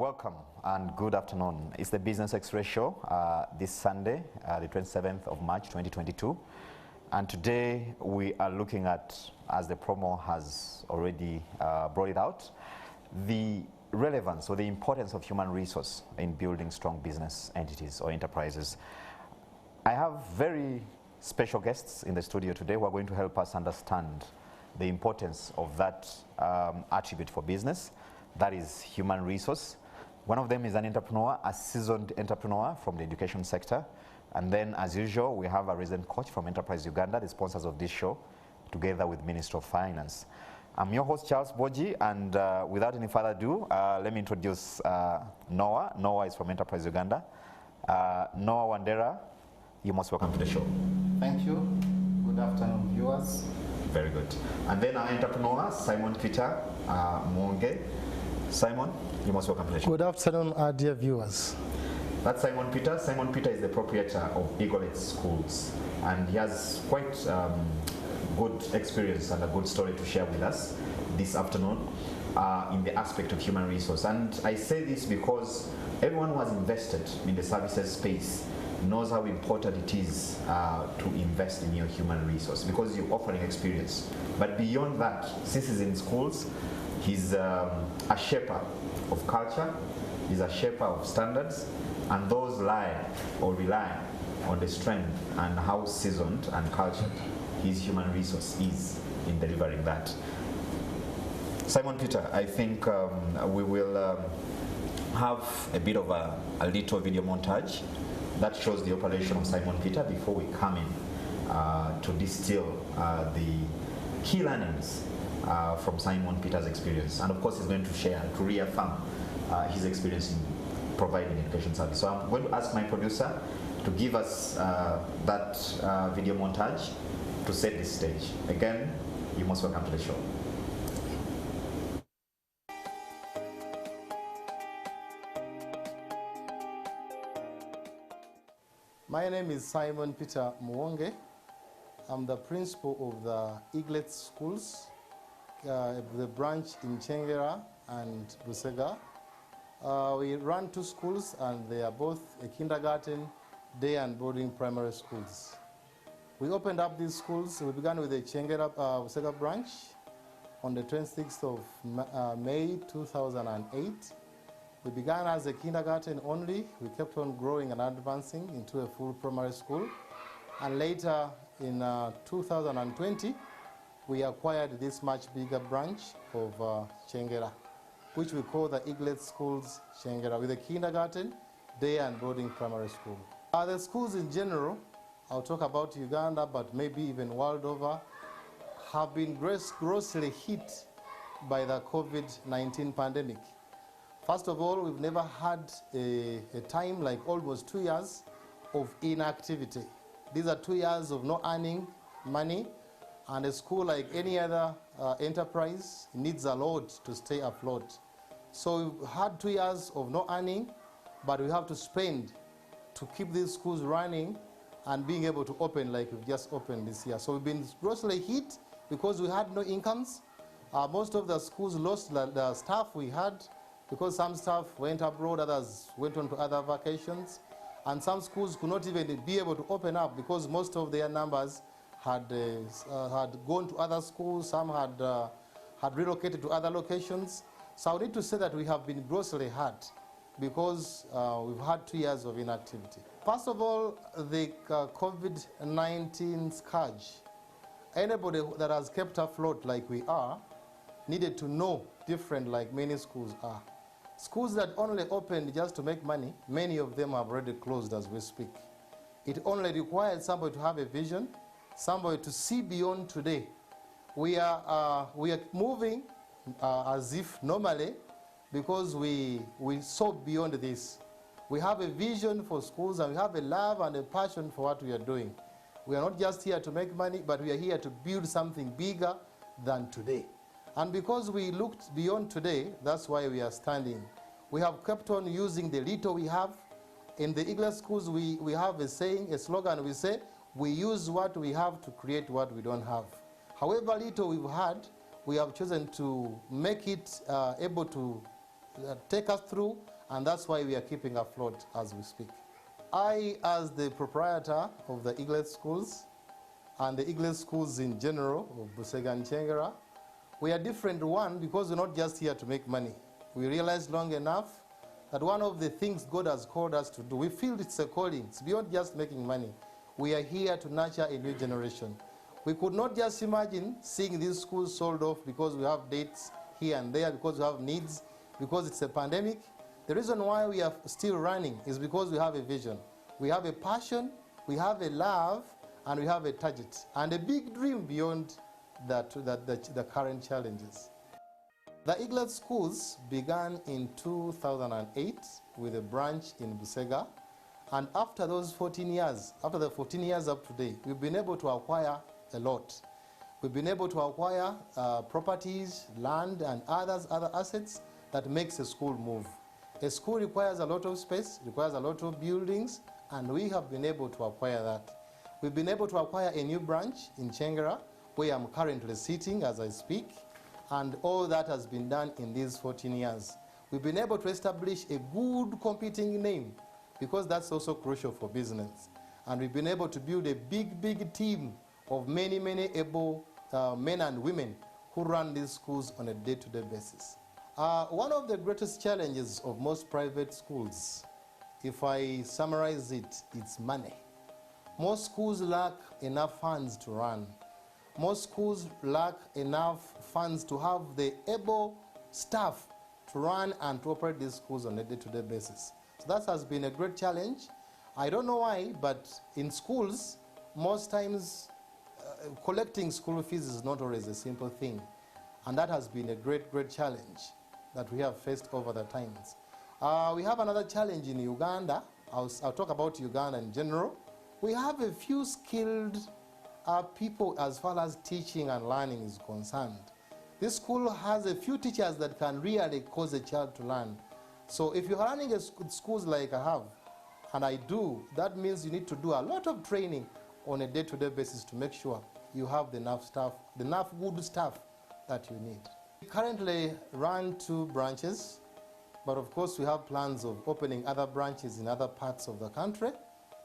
Welcome and good afternoon. It's the Business X-Ray Show this Sunday, the 27th of March 2022. And today we are looking at, as the promo has already brought it out, the relevance or the importance of human resource in building strong business entities or enterprises. I have very special guests in the studio today who are going to help us understand the importance of that attribute for business, that is human resource. One of them is an entrepreneur, a seasoned entrepreneur from the education sector. And then, as usual, we have a resident coach from NTV Uganda, the sponsors of this show, together with Minister of Finance. I'm your host, Charles Boji, and without any further ado, let me introduce Noah. Noah is from NTV Uganda. Noah Wandera, you're most welcome to the show. Thank you. Good afternoon, viewers. Very good. And then our entrepreneur, Simon Peter Mwonge. Simon, you're most welcome to the show. Good afternoon, our dear viewers. That's Simon Peter. Simon Peter is the proprietor of Eaglet Schools, and he has quite good experience and a good story to share with us this afternoon in the aspect of human resource. And I say this because everyone who has invested in the services space knows how important it is to invest in your human resource, because you're offering experience. But beyond that, since he's in schools, he's a shaper of culture, he's a shaper of standards, and those rely on the strength and how seasoned and cultured his human resource is in delivering that. Simon Peter, I think we will have a bit of a little video montage that shows the operation of Simon Peter before we come in to distill the key learnings from Simon Peter's experience. And of course, he's going to share, to reaffirm his experience in providing education service. So I'm going to ask my producer to give us that video montage to set the stage. Again, you're most welcome to the show. My name is Simon Peter Mwonge. I'm the principal of the Eaglet Schools, the branch in Chengera and Busega. We run two schools, and they are both a kindergarten, day and boarding primary schools. We opened up these schools. We began with the Chengera Busega branch on the 26th of May 2008. We began as a kindergarten only. We kept on growing and advancing into a full primary school. And later in 2020, we acquired this much bigger branch of Chengera, which we call the Eaglet Schools Chengera, with a kindergarten, day and boarding primary school. The schools in general, I'll talk about Uganda, but maybe even world over, have been grossly hit by the COVID-19 pandemic. First of all, we've never had a time like almost 2 years of inactivity. These are 2 years of not earning money, and a school like any other enterprise needs a lot to stay afloat. So we've had 2 years of not earning, but we have to spend to keep these schools running and being able to open like we've just opened this year. So we've been grossly hit because we had no incomes. Most of the schools lost the staff we had, because some staff went abroad, others went on to other vacations, and some schools could not even be able to open up because most of their numbers had gone to other schools, some had relocated to other locations. So I need to say that we have been grossly hurt because we've had 2 years of inactivity. First of all, the COVID-19 scourge. Anybody that has kept afloat like we are needed to know different like many schools are. Schools that only opened just to make money, many of them have already closed as we speak. It only required somebody to have a vision, somebody to see beyond today. We are moving as if normally, because we saw beyond this. We have a vision for schools, and we have a love and a passion for what we are doing. We are not just here to make money, but we are here to build something bigger than today. And because we looked beyond today, that's why we are standing. We have kept on using the little we have. In the Eaglet Schools, we have a saying, a slogan, we say, we use what we have to create what we don't have. However little we've had, we have chosen to make it able to take us through and that's why we are keeping afloat as we speak. I, as the proprietor of the Eaglet Schools, and the Eaglet Schools in general, of Busega and Chengera, we are different, one, because we're not just here to make money. We realized long enough that one of the things God has called us to do, we feel it's a calling, it's beyond just making money. We are here to nurture a new generation. We could not just imagine seeing these schools sold off because we have dates here and there, because we have needs, because it's a pandemic. The reason why we are still running is because we have a vision. We have a passion, we have a love, and we have a target, and a big dream beyond the current challenges. The Eaglet Schools began in 2008 with a branch in Busega, and after those 14 years, after the 14 years up to date, we've been able to acquire a lot. We've been able to acquire properties, land, and other assets that makes a school move. A school requires a lot of space, requires a lot of buildings, and we have been able to acquire that. We've been able to acquire a new branch in Chengera, where I'm currently sitting as I speak, and all that has been done in these 14 years. We've been able to establish a good competing name, because that's also crucial for business. And we've been able to build a big team of many able men and women who run these schools on a day-to-day basis. One of the greatest challenges of most private schools, if I summarize it, it's money. Most schools lack enough funds to run. Most schools lack enough funds to have the able staff to run and to operate these schools on a day-to-day basis. So that has been a great challenge. I don't know why, but in schools, most times collecting school fees is not always a simple thing. And that has been a great challenge that we have faced over the times. We have another challenge in Uganda. I'll talk about Uganda in general. We have a few skilled people as far as teaching and learning is concerned. This school has a few teachers that can really cause a child to learn. So if you're running schools like I have, and I do, that means you need to do a lot of training on a day-to-day basis to make sure you have enough good staff that you need. We currently run 2 branches, but of course we have plans of opening other branches in other parts of the country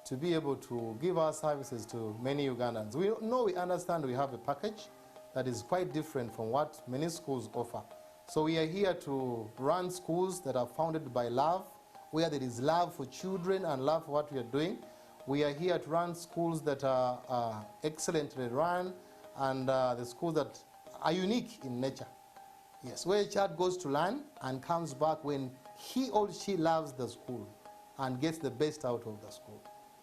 to be able to give our services to many Ugandans. We understand we have a package that is quite different from what many schools offer. So we are here to run schools that are founded by love, where there is love for children and love for what we are doing. We are here to run schools that are excellently run, and the schools that are unique in nature. Yes, where a child goes to learn and comes back when he or she loves the school and gets the best out of the school.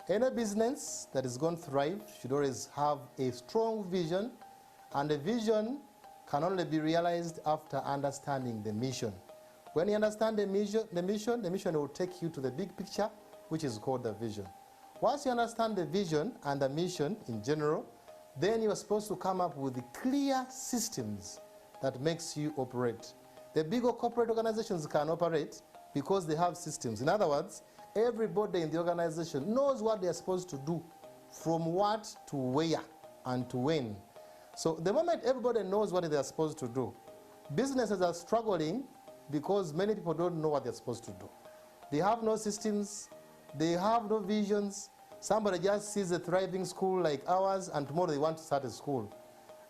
Any business that is going to thrive should always have a strong vision, and the vision can only be realized after understanding the mission. When you understand the mission will take you to the big picture, which is called the vision. Once you understand the vision and the mission in general, then you are supposed to come up with the clear systems that makes you operate. The bigger corporate organizations can operate because they have systems. In other words, everybody in the organization knows what they are supposed to do, from what to where and to when. So the moment everybody knows what they are supposed to do, businesses are struggling because many people don't know what they're supposed to do. They have no systems, they have no visions. Somebody just sees a thriving school like ours and tomorrow they want to start a school.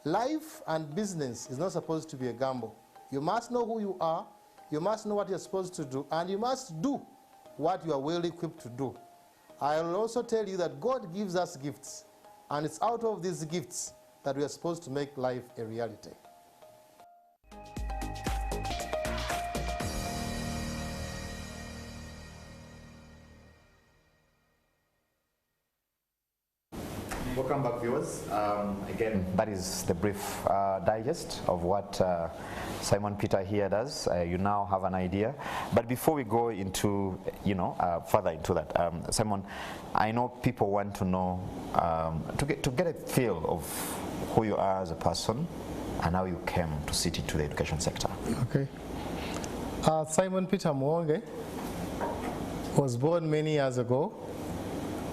Life and business is not supposed to be a gamble. You must know who you are, you must know what you're supposed to do, and you must do what you are well equipped to do. I will also tell you that God gives us gifts, and it's out of these gifts that we are supposed to make life a reality. Welcome back, viewers. Again, that is the brief digest of what Simon Peter here does. You now have an idea. But before we go into, further into that, Simon, I know people want to know, to get a feel of who you are as a person and how you came to sit into the education sector. Okay. Simon Peter Muwonge was born many years ago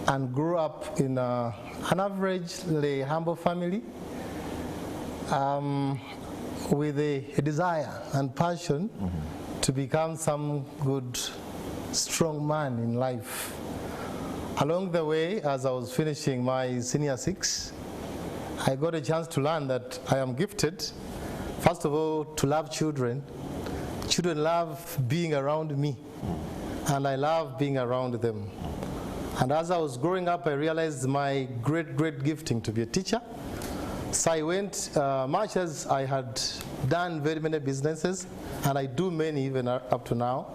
and grew up in an averagely humble family with a desire and passion to become some good strong man in life. Along the way, as I was finishing my senior 6, I got a chance to learn that I am gifted, first of all, to love children. Children love being around me, and I love being around them. And as I was growing up, I realized my great gifting to be a teacher. So I went, much as I had done very many businesses, and I do many even up to now,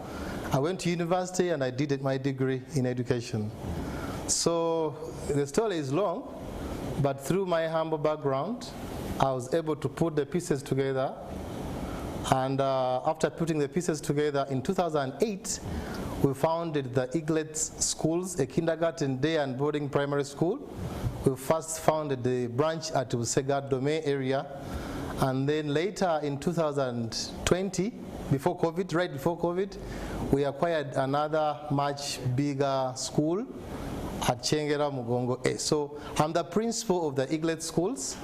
I went to university and I did my degree in education. So the story is long, but through my humble background, I was able to put the pieces together. And after putting the pieces together in 2008, we founded the Eaglets Schools, a kindergarten day and boarding primary school. We first founded the branch at Busega Dome area. And then later in 2020, before COVID, right before COVID, we acquired another much bigger school at Chengera Mugongo A. So I'm the principal of the Eaglet Schools,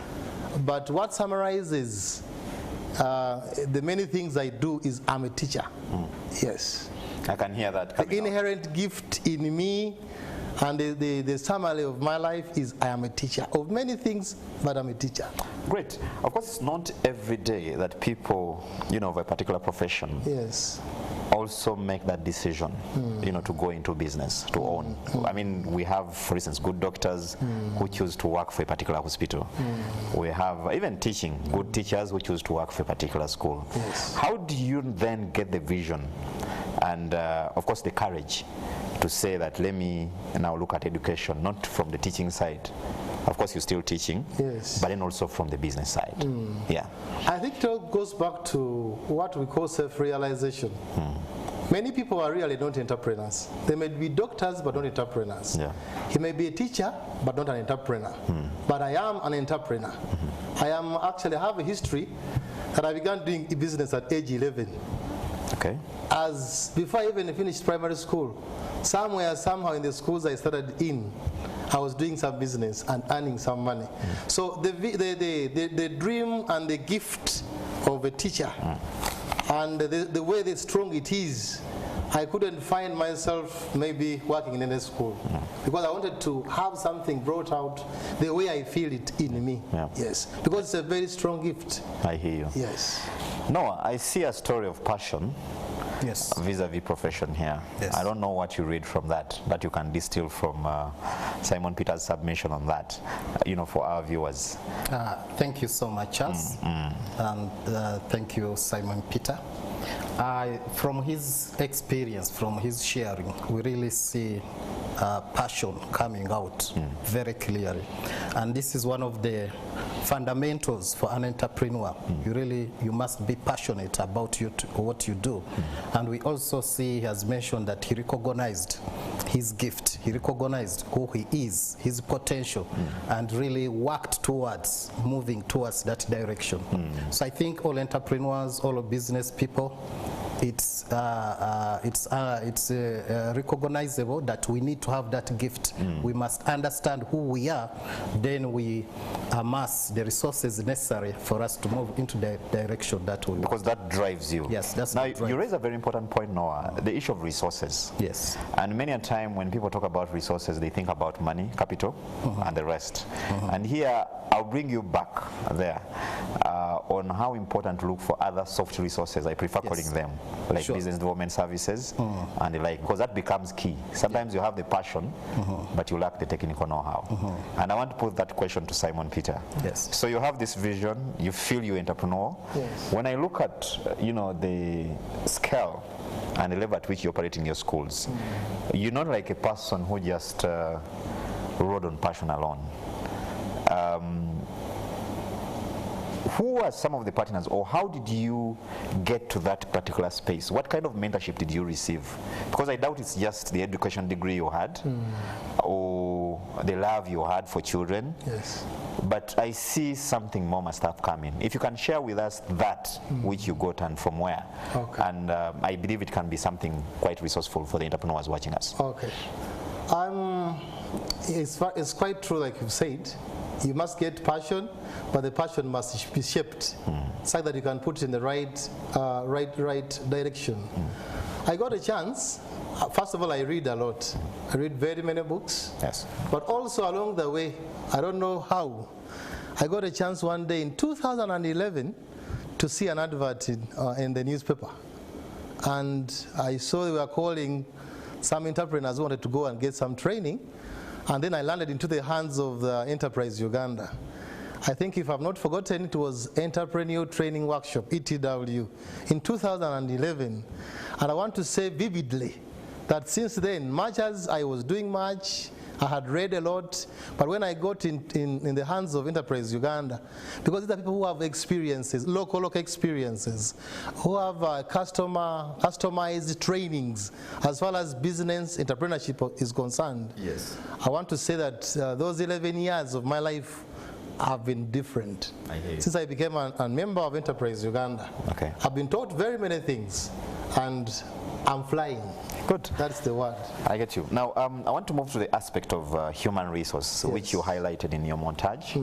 but what summarizes the many things I do is I'm a teacher. Yes. I can hear that. The inherent gift in me and the summary of my life is I am a teacher of many things, but I'm a teacher. Great. Of course, it's not every day that people, of a particular profession, yes, also make that decision, to go into business, to own. I mean, we have, for instance, good doctors who choose to work for a particular hospital. We have even good teachers who choose to work for a particular school. Yes. How do you then get the vision and, of course, the courage to say that let me now look at education, not from the teaching side? Of course, you're still teaching, yes, but then also from the business side. Yeah. I think it all goes back to what we call self-realization. Many people are really not entrepreneurs. They may be doctors, but not entrepreneurs. Yeah. He may be a teacher, but not an entrepreneur. But I am an entrepreneur. I have a history that I began doing business at age 11. Okay. As before I even finished primary school, somehow in the schools I started in, I was doing some business and earning some money. So the dream and the gift of a teacher and the way that strong it is, I couldn't find myself maybe working in any school because I wanted to have something brought out the way I feel it in me. Yeah. Yes, because it's a very strong gift. I hear you. Yes. No, I see a story of passion. Yes. Vis-a-vis profession here. Yes. I don't know what you read from that you can distill from Simon Peter's submission on that, for our viewers. Thank you so much, Charles. And thank you, Simon Peter. From his experience, from his sharing, we really see passion coming out very clearly. And this is one of the fundamentals for an entrepreneur. You must be passionate about what you do. And we also see he has mentioned that he recognized his gift, he recognized who he is, his potential, and really worked towards moving towards that direction. So I think all entrepreneurs, all business people, it's recognizable that we need to have that gift. We must understand who we are, then we amass the resources necessary for us to move into the direction that we want. Because that drives you. Yes, that's now what drives. You raise a very important point, Noah, the issue of resources. Yes. And many a time when people talk about resources, they think about money, capital, and the rest. And here, I'll bring you back there on how important to look for other soft resources. I prefer calling them, like business development services and the like, because that becomes key. Sometimes you have the passion, but you lack the technical know-how. And I want to put that question to Simon Peter. Yes. So you have this vision, you feel you're entrepreneur. Yes. When I look at, the scale and the level at which you operate in your schools, you're not like a person who just rode on passion alone. Who are some of the partners, or how did you get to that particular space? What kind of mentorship did you receive? Because I doubt it's just the education degree you had or the love you had for children. Yes. But I see something more must have come in. If you can share with us that which you got and from where. Okay. And I believe it can be something quite resourceful for the entrepreneurs watching us. Okay. It's quite true, like you've said. You must get passion, but the passion must be shaped so that you can put it in the right direction. I got a chance first of all, I read a lot. I read very many books. Yes. But also along the way, I don't know how, I got a chance one day in 2011 to see an advert in the newspaper. And I saw they were calling some entrepreneurs who wanted to go and get some training. And then I landed into the hands of the Enterprise Uganda. I think if I've not forgotten, it was Entrepreneur Training Workshop, ETW, in 2011. And I want to say vividly that since then, much as I was doing much, I had read a lot, but when I got in the hands of Enterprise Uganda, because these are people who have experiences, local experiences, who have customized trainings as far as business entrepreneurship is concerned. Yes. I want to say that those 11 years of my life have been different. I hear you. Since I became a member of Enterprise Uganda. Okay. I've been taught very many things, and I'm flying. Good. That's the word. I get you. Now, I want to move to the aspect of human resource, Yes. which you highlighted in your montage,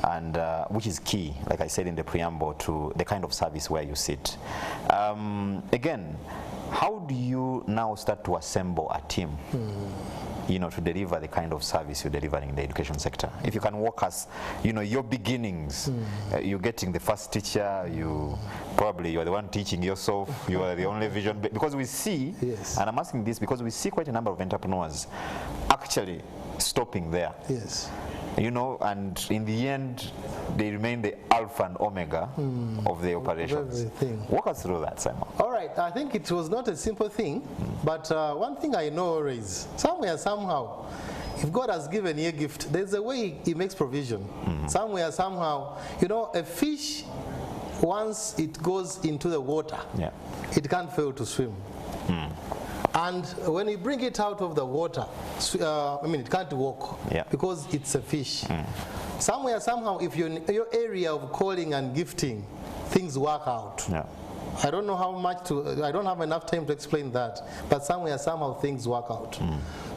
and which is key, like I said in the preamble, to the kind of service where you sit. Again, how do you now start to assemble a team? You know, to deliver the kind of service you're delivering in the education sector? If you can walk us, you know, your beginnings, you're getting the first teacher, you're the one teaching yourself, you are the only vision, because we see, Yes. and I'm asking this because we see quite a number of entrepreneurs actually stopping there. Yes. You know, and in the end, they remain the alpha and omega of the operations. everything. Walk us through that, Simon. All right, I think it was not a simple thing, but one thing I know is somewhere, somehow, if God has given you a gift, there's a way He makes provision. Somewhere, somehow, you know, a fish, once it goes into the water, Yeah. it can't fail to swim. And when you bring it out of the water, it can't walk, Yeah. because it's a fish. Somewhere, somehow, if you're in your area of calling and gifting, things work out. Yeah. I don't know how much I don't have enough time to explain that, but somewhere, somehow, things work out.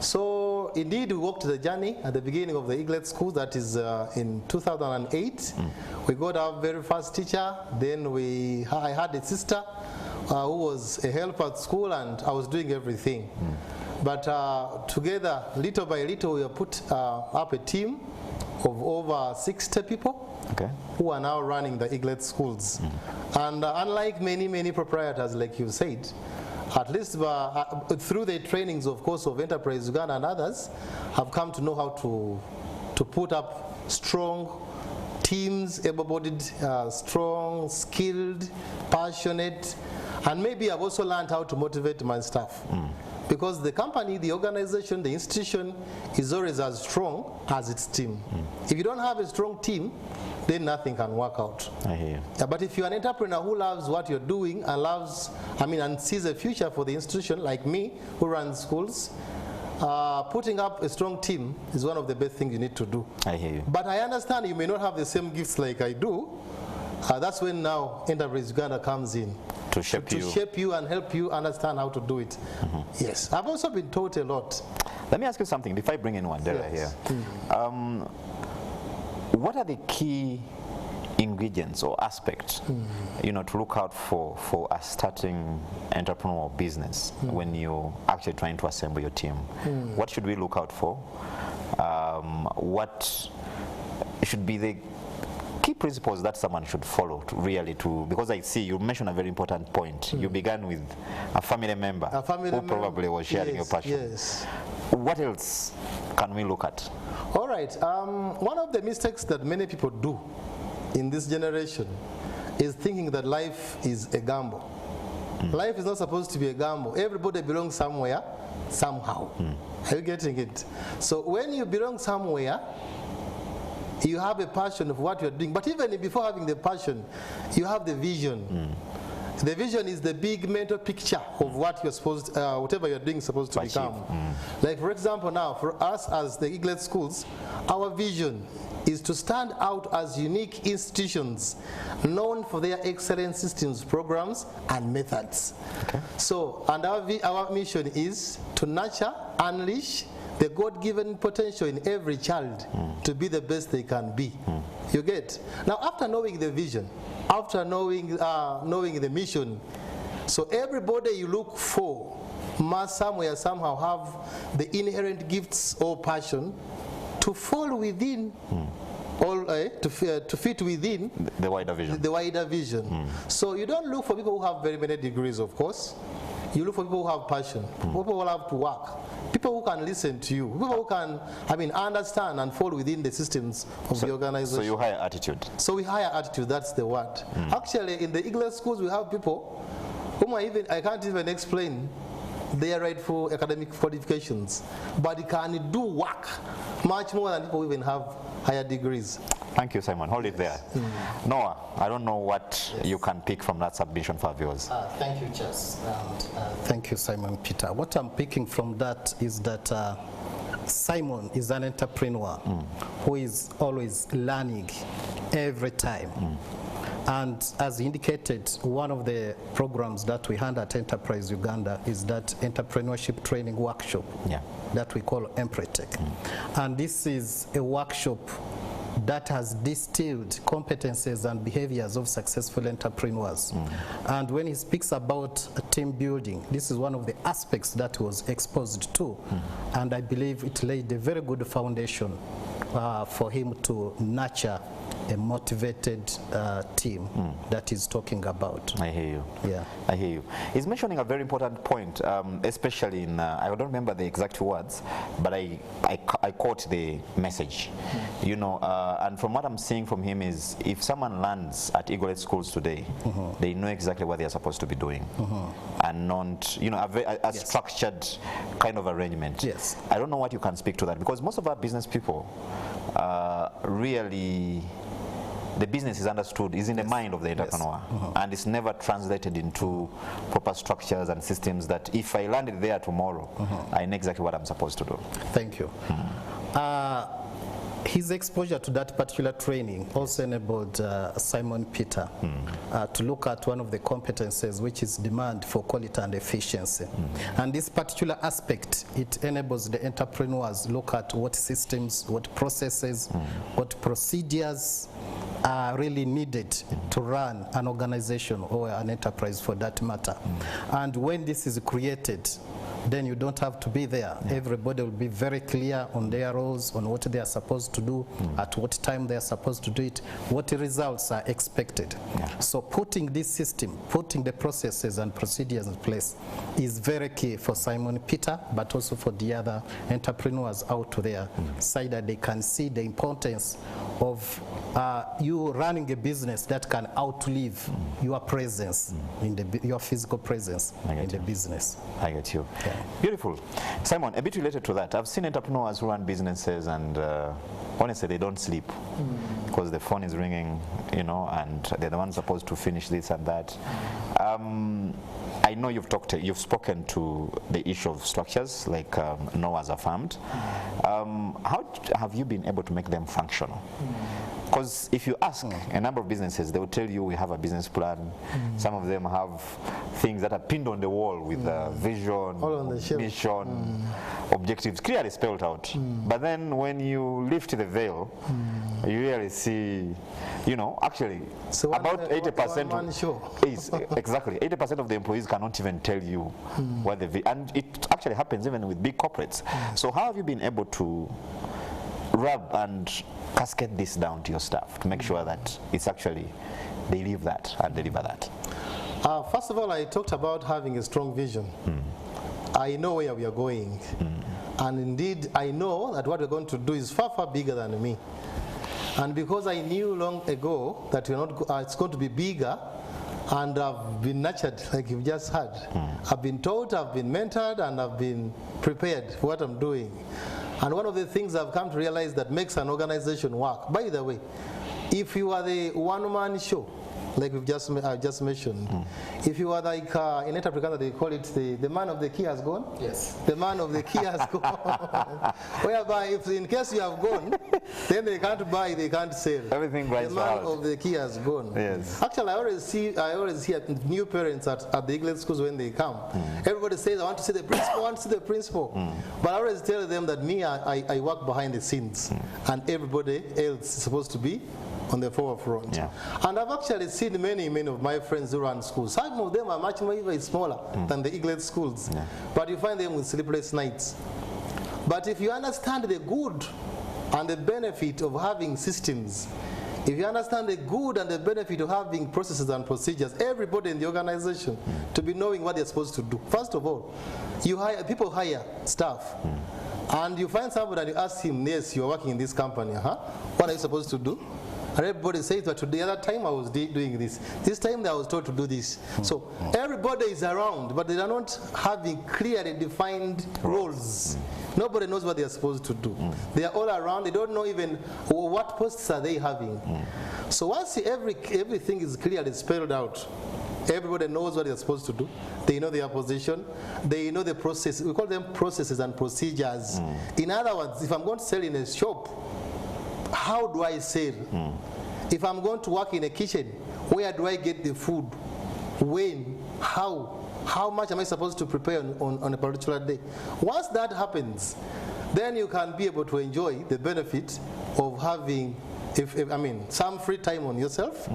So, indeed, we walked the journey at the beginning of the Eaglet School, that is in 2008. We got our very first teacher, then I had a sister who was a helper at school, and I was doing everything. But together, little by little, we have put up a team of over 60 people. Okay. Who are now running the Eaglet schools. And unlike many proprietors, like you said, at least through the trainings, of course, of Enterprise Uganda and others, have come to know how to put up strong teams, able-bodied, strong, skilled, passionate, and maybe I've also learned how to motivate my staff. Because the company, the organization, the institution is always as strong as its team. If you don't have a strong team, then nothing can work out. I hear you. Yeah, but if you're an entrepreneur who loves what you're doing and and sees a future for the institution, like me, who runs schools, putting up a strong team is one of the best things you need to do. I hear you. But I understand you may not have the same gifts like I do. That's when now Enterprise Uganda comes in. To shape you and help you understand how to do it. Yes. I've also been taught a lot. Let me ask you something before I bring in Wandera Yes. here. What are the key ingredients or aspects, you know, to look out for a starting entrepreneurial business when you're actually trying to assemble your team? What should we look out for? What should be the key principles that someone should follow because I see you mentioned a very important point. You began with a family member who probably was sharing your passion. Yes. What else can we look at? All right. One of the mistakes that many people do in this generation is thinking that life is a gamble. Life is not supposed to be a gamble. Everybody belongs somewhere, somehow. Are you getting it? So when you belong somewhere, you have a passion of what you're doing. But even before having the passion, you have the vision. The vision is the big mental picture of what you're supposed, whatever you're doing is supposed to become. Like, for example, now, for us as the Eaglet Schools, our vision is to stand out as unique institutions known for their excellent systems, programs, and methods. Okay. So, and our mission is to nurture, unleash the God-given potential in every child to be the best they can be. You get? Now, after knowing the vision, after knowing the mission, so everybody you look for must somewhere somehow have the inherent gifts or passion to fall within all to fit within the wider vision. The wider vision. So you don't look for people who have very many degrees, of course. You look for people who have passion, people who have to work, people who can listen to you, people who can, understand and fall within the systems of the organization. So you hire attitude. So we hire attitude, that's the word. Actually, in the English schools, we have people whom I can't even explain their rightful academic qualifications, but they can do work much more than people who even have higher degrees. Thank you, Simon. Hold it there. Noah, I don't know what you can pick from that submission for viewers. Thank you, Chas. Thank you, Simon Peter. What I'm picking from that is that Simon is an entrepreneur who is always learning every time. And as indicated, one of the programs that we hand at Enterprise Uganda is that entrepreneurship training workshop that we call Empretech. And this is a workshop that has distilled competences and behaviors of successful entrepreneurs. And when he speaks about team building, this is one of the aspects that he was exposed to. And I believe it laid a very good foundation for him to nurture a motivated team that he's talking about. I hear you. Yeah. I hear you. He's mentioning a very important point, especially in, I don't remember the exact words, but I caught the message. You know, and from what I'm seeing from him is, if someone lands at Eaglet schools today, they know exactly what they're supposed to be doing, and not, you know, a structured kind of arrangement. Yes. I don't know what you can speak to that, because most of our business people really, the business is understood, is in the mind of the entrepreneur, and it's never translated into proper structures and systems that if I landed there tomorrow, I know exactly what I'm supposed to do. Thank you. His exposure to that particular training also enabled Simon Peter to look at one of the competences, which is demand for quality and efficiency. And this particular aspect, it enables the entrepreneurs look at what systems, what processes, what procedures are really needed to run an organization or an enterprise for that matter. And when this is created, then you don't have to be there. Everybody will be very clear on their roles, on what they are supposed to do, at what time they are supposed to do it, what results are expected. So putting this system, putting the processes and procedures in place is very key for Simon Peter, but also for the other entrepreneurs out there, so that they can see the importance of you running a business that can outlive your presence, in your physical presence in the business. I get you. Beautiful. Simon, a bit related to that, I've seen entrepreneurs who run businesses and honestly they don't sleep because the phone is ringing, you know, and they're the ones supposed to finish this and that. I know you've spoken to the issue of structures, like Noah's affirmed. How have you been able to make them functional? Because if you ask a number of businesses, they will tell you we have a business plan. Some of them have things that are pinned on the wall with vision, mission, objectives clearly spelled out. But then when you lift the veil, you really see, you know, actually so about 80% is exactly 80% of the employees cannot even tell you what and it actually happens even with big corporates. So how have you been able to rub and cascade this down to your staff to make sure that it's actually they live that and deliver that? First of all, I talked about having a strong vision. I know where we are going, and indeed I know that what we're going to do is far, far bigger than me. And because I knew long ago that we're not, it's going to be bigger, and I've been nurtured, like you've just heard. I've been taught, I've been mentored, and I've been prepared for what I'm doing. And one of the things I've come to realize that makes an organization work, by the way, if you are the one-man show, like I just mentioned, if you are like in Africa, they call it the man of the key has gone. Yes. The man of the key has gone. Whereby, if in case you have gone, then they can't buy, they can't sell. Everything rides out. The man of the key has gone. Yes. Actually, I always see new parents at the Eaglet schools when they come. Everybody says, I want to see the principal, I want to see the principal. But I always tell them that me, I work behind the scenes, and everybody else is supposed to be on the forefront. Yeah. And I've actually seen many of my friends who run schools. Some of them are much more even smaller than the Eaglet schools, but you find them with sleepless nights. But if you understand the good and the benefit of having systems, if you understand the good and the benefit of having processes and procedures, everybody in the organization to be knowing what they're supposed to do. First of all, people hire staff. And you find somebody and you ask him, yes, you're working in this company, what are you supposed to do? And everybody says, but the other time I was doing this. This time I was told to do this. So everybody is around, but they are not having clearly defined roles. Nobody knows what they are supposed to do. They are all around. They don't know even what posts are they having. So once everything is clearly spelled out, everybody knows what they're supposed to do. They know their position. They know the process. We call them processes and procedures. In other words, if I'm going to sell in a shop, how do I sell? If I'm going to work in a kitchen, where do I get the food? When? How much am I supposed to prepare on a particular day? Once that happens, then you can be able to enjoy the benefit of having some free time on yourself.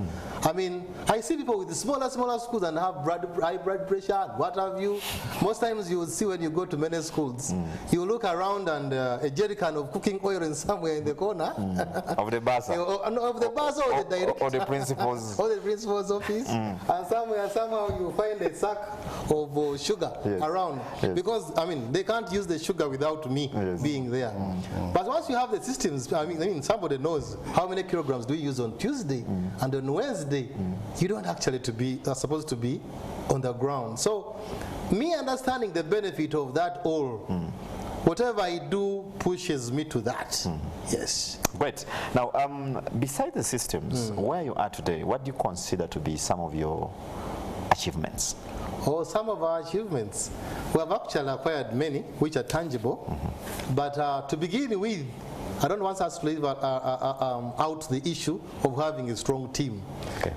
I see people with the smaller schools and have high blood pressure and what have you. Most times you will see when you go to many schools, you look around and a jerrycan of cooking oil in somewhere in the corner. Of the bursar. Of the bursar or the director. Or the principal's. Or the principal's office. And somehow you find a sack of sugar around. Because, they can't use the sugar without me being there. But once you have the systems, somebody knows how many kilograms do you use on Tuesday and on Wednesday. You don't actually are supposed to be on the ground. So me understanding the benefit of that all, whatever I do pushes me to that. Yes. Great. Now, beside the systems, where you are today, what do you consider to be some of your achievements? Some of our achievements. We have actually acquired many, which are tangible. But to begin with, I don't want us to leave out the issue of having a strong team.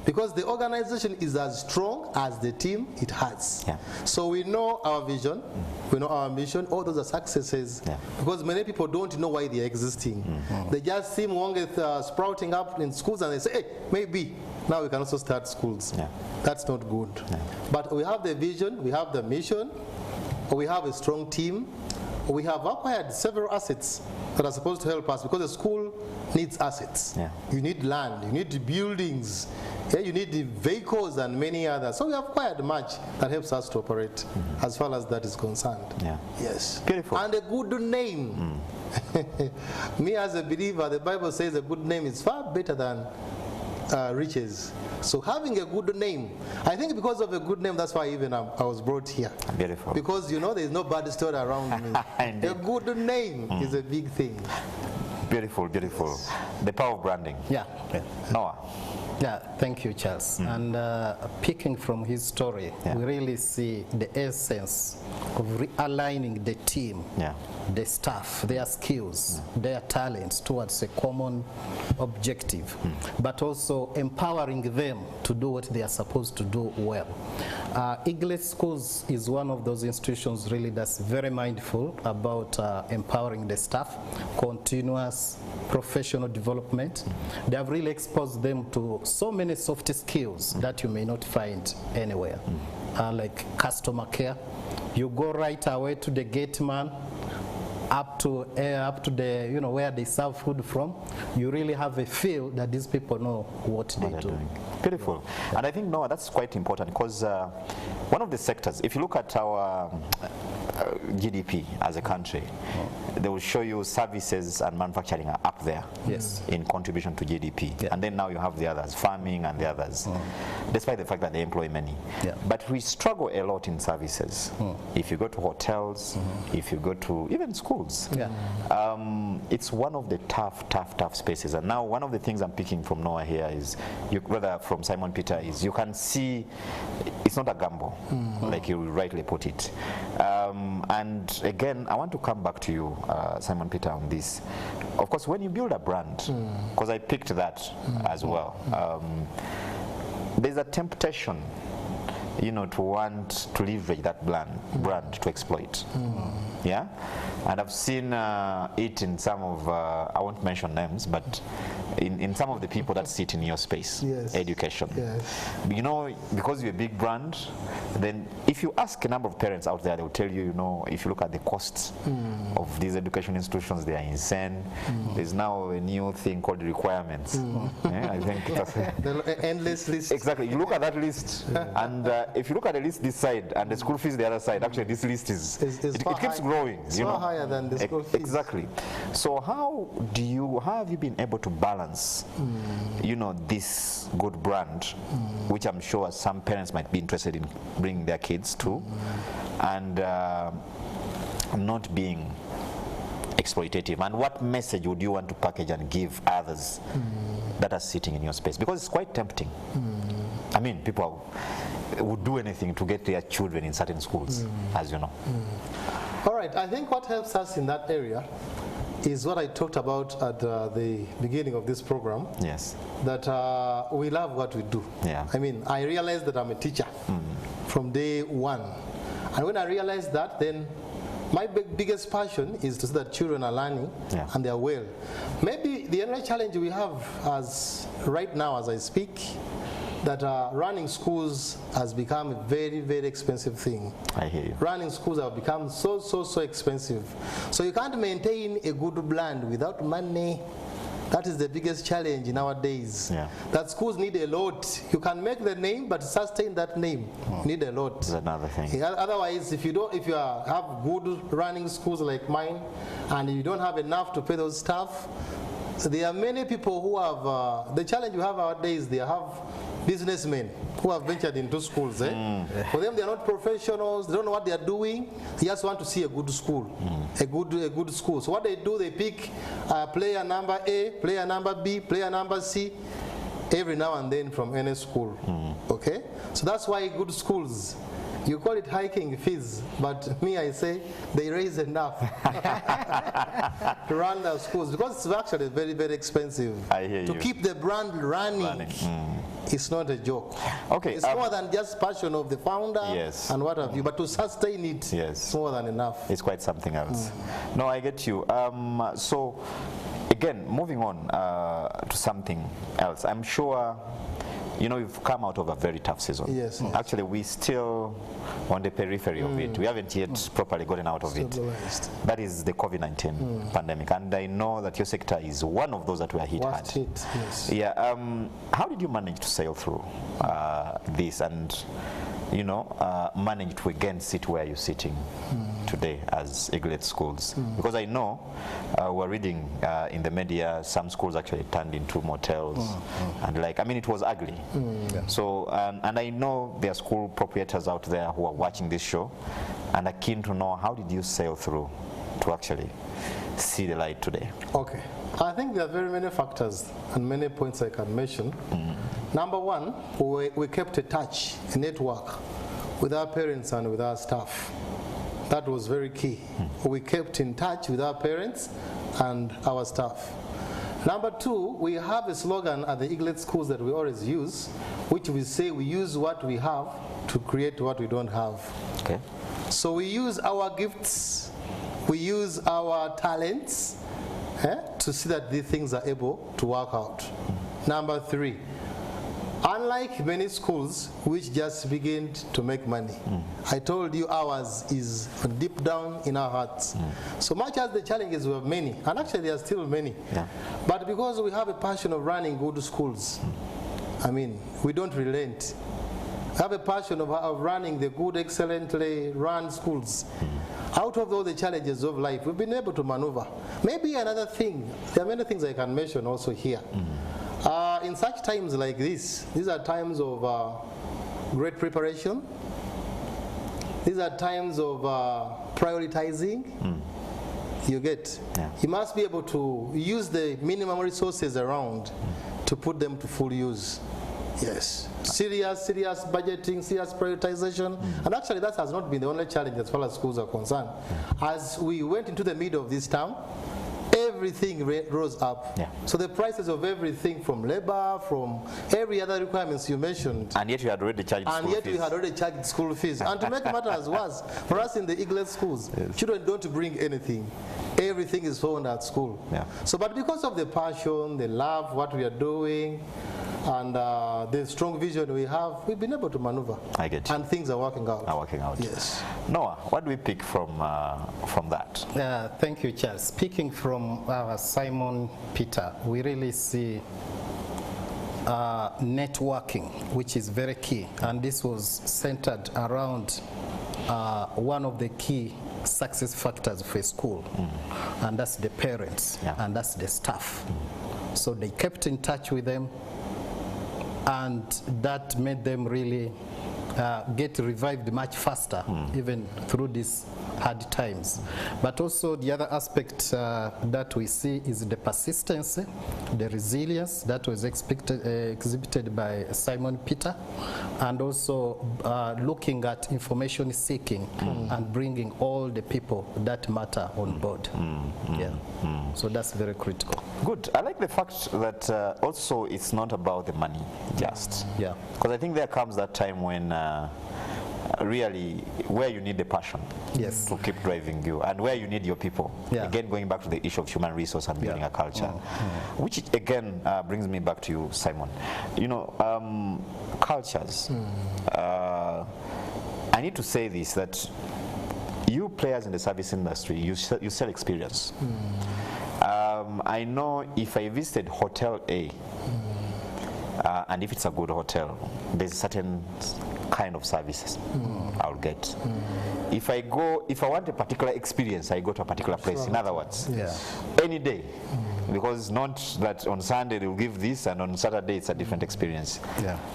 Because the organization is as strong as the team it has. So we know our vision, we know our mission, all those are successes. Because many people don't know why they are existing. They just see Mwonge sprouting up in schools and they say, hey, maybe now we can also start schools. That's not good. But we have the vision, we have the mission, we have a strong team. We have acquired several assets that are supposed to help us because the school needs assets. You need land, you need buildings, you need the vehicles and many others. So we have acquired much that helps us to operate as far as that is concerned. Yes. Beautiful. And a good name. Me as a believer, the Bible says a good name is far better than riches. So having a good name, I think because of a good name, that's why even I was brought here. Beautiful. Because there's no bad story around me. A good name is a big thing. Beautiful, beautiful. Yes. The power of branding. Noah. Thank you, Charles. And picking from his story, we really see the essence of realigning the team, the staff, their skills, their talents towards a common objective, but also empowering them to do what they are supposed to do well. Eaglet Schools is one of those institutions really that's very mindful about empowering the staff, continuous professional development. They have really exposed them to so many soft skills that you may not find anywhere, like customer care. You go right away to the gate man, up to the where they serve food from. You really have a feel that these people know what they do. Beautiful. And I think, Noah, that's quite important because one of the sectors, if you look at our GDP as a country, they will show you services and manufacturing are up there in contribution to GDP. And then now you have the others, farming and the others, despite the fact that they employ many. But we struggle a lot in services. If you go to hotels, if you go to even schools, it's one of the tough spaces. And now one of the things I'm picking from Noah here is, rather from Simon Peter, is you can see it's not a gamble, like you rightly put it. And again, I want to come back to you, Simon Peter, on this. Of course, when you build a brand, because I picked that as well, there's a temptation, to want to leverage that brand to exploit. And I've seen it in some of, I won't mention names, but in some of the people that sit in your space, Yes. education. Yes. You know, because you're a big brand, then if you ask a number of parents out there, they'll tell you, you know, if you look at the costs of these education institutions, they are insane. There's now a new thing called requirements. Yeah, I think that's The endless list. exactly. You look at that list, and if you look at the list this side and the school fees the other side, actually this list is it keeps growing. It's you far know, higher than the school fees. exactly. So how have you been able to balance, you know, this good brand, which I'm sure some parents might be interested in bringing their kids to, and not being exploitative? And what message would you want to package and give others that are sitting in your space? Because it's quite tempting. I mean, people would do anything to get their children in certain schools, as you know. All right, I think what helps us in that area is what I talked about at the beginning of this program. Yes. That we love what we do. Yeah. I mean, I realized that I'm a teacher from day one. And when I realized that, then my biggest passion is to see that children are learning and they're well. Maybe the only challenge we have right now as I speak, that running schools has become a very, very expensive thing. I hear you. Running schools have become so expensive. So you can't maintain a good brand without money. That is the biggest challenge nowadays. Yeah. That schools need a lot. You can make the name, but sustain that name. You need a lot. That's another thing. Otherwise, if you have good running schools like mine, and you don't have enough to pay those staff, there are many people who have the challenge we have nowadays. They have businessmen who have ventured into schools. For them, they are not professionals. They don't know what they are doing. They just want to see a good school, a good school. So what they do, they pick player number A, player number B, player number C, every now and then from any school. Okay, so that's why good schools. You call it hiking fees, but me, I say they raise enough to run the schools, because it's actually very, very expensive. I hear to you. keep the brand running. It's not a joke. Okay, it's more than just passion of the founder and what have you, but to sustain it, it's more than enough. It's quite something else. No, I get you. So, again, moving on to something else. I'm sure, you know, you've come out of a very tough season. Yes. Actually, we still on the periphery of it. We haven't yet properly gotten out of it. That is the COVID-19 pandemic. And I know that your sector is one of those that were hit hard. Yes. Yeah. How did you manage to sail through this and, you know, manage to again sit where you're sitting today as Eaglet schools? Because I know we're reading in the media, some schools actually turned into motels and like, I mean, it was ugly. So, and I know there are school proprietors out there who are watching this show and are keen to know, how did you sail through to actually see the light today? Okay. I think there are very many factors and many points I can mention. Number one, we kept a touch, a network with our parents and with our staff. That was very key. We kept in touch with our parents and our staff. Number two, we have a slogan at the Eaglet schools that we always use, which we say we use what we have to create what we don't have. Okay. So we use our gifts, we use our talents to see that these things are able to work out. Number three, unlike many schools which just begin to make money, I told you ours is deep down in our hearts. So much as the challenges were many, and actually there are still many, but because we have a passion of running good schools, I mean, we don't relent. We have a passion of running the good, excellently run schools. Out of all the challenges of life, we've been able to maneuver. Maybe another thing, there are many things I can mention also here. In such times like this, these are times of great preparation. These are times of prioritizing. You get. You must be able to use the minimum resources around to put them to full use. Yes. Serious budgeting, serious prioritization. And actually that has not been the only challenge as far as schools are concerned. As we went into the middle of this term, everything rose up. Yeah. So the prices of everything, from labor, from every other requirements you mentioned. And yet you had already charged school fees. And yet we had already charged school fees. And to make matters worse, for us in the Eaglet schools, children don't bring anything. Everything is found at school. Yeah. So, but because of the passion, the love, what we are doing, and the strong vision we have, we've been able to maneuver. I get you. And things are working out. Yes. Noah, what do we pick from that? Thank you, Charles. Speaking from Simon Peter, we really see networking, which is very key. And this was centered around one of the key success factors for a school, and that's the parents, and that's the staff. So they kept in touch with them, and that made them really get revived much faster, even through these hard times. But also the other aspect that we see is the persistence, the resilience that was exhibited by Simon Peter, and also looking at information seeking and bringing all the people that matter on board. So that's very critical. Good. I like the fact that also it's not about the money just. Because I think there comes that time when really where you need the passion to keep driving you, and where you need your people. Again, going back to the issue of human resource and building a culture, which again brings me back to you, Simon. You know, cultures. I need to say this, that you players in the service industry, you sell experience. I know if I visited Hotel A, and if it's a good hotel, there's certain kind of services I'll get. If I want a particular experience, I go to a particular place. In other words, any day, because not that on Sunday they'll give this and on Saturday it's a different experience.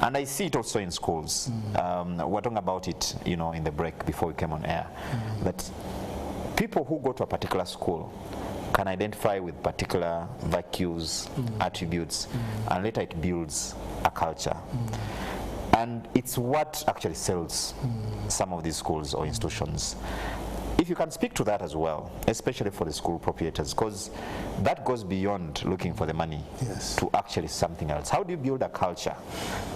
And I see it also in schools. We're talking about it, you know, in the break before we came on air, that people who go to a particular school can identify with particular values, attributes, and later it builds a culture. And it's what actually sells some of these schools or institutions. If you can speak to that as well, especially for the school proprietors, because that goes beyond looking for the money to actually something else. How do you build a culture?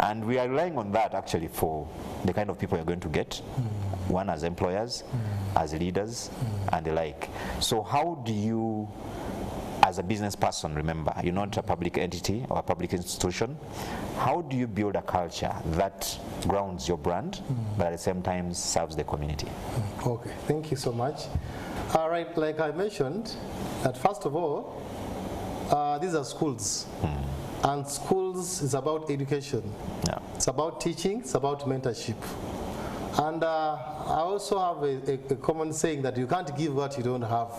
And we are relying on that actually for the kind of people you're going to get, one as employers, as leaders, and the like. So how do you, as a business person, remember, you're not a public entity or a public institution, how do you build a culture that grounds your brand, but at the same time serves the community? Okay, thank you so much. All right, like I mentioned, that first of all, these are schools. And schools is about education. It's about teaching, it's about mentorship. And I also have a common saying that you can't give what you don't have.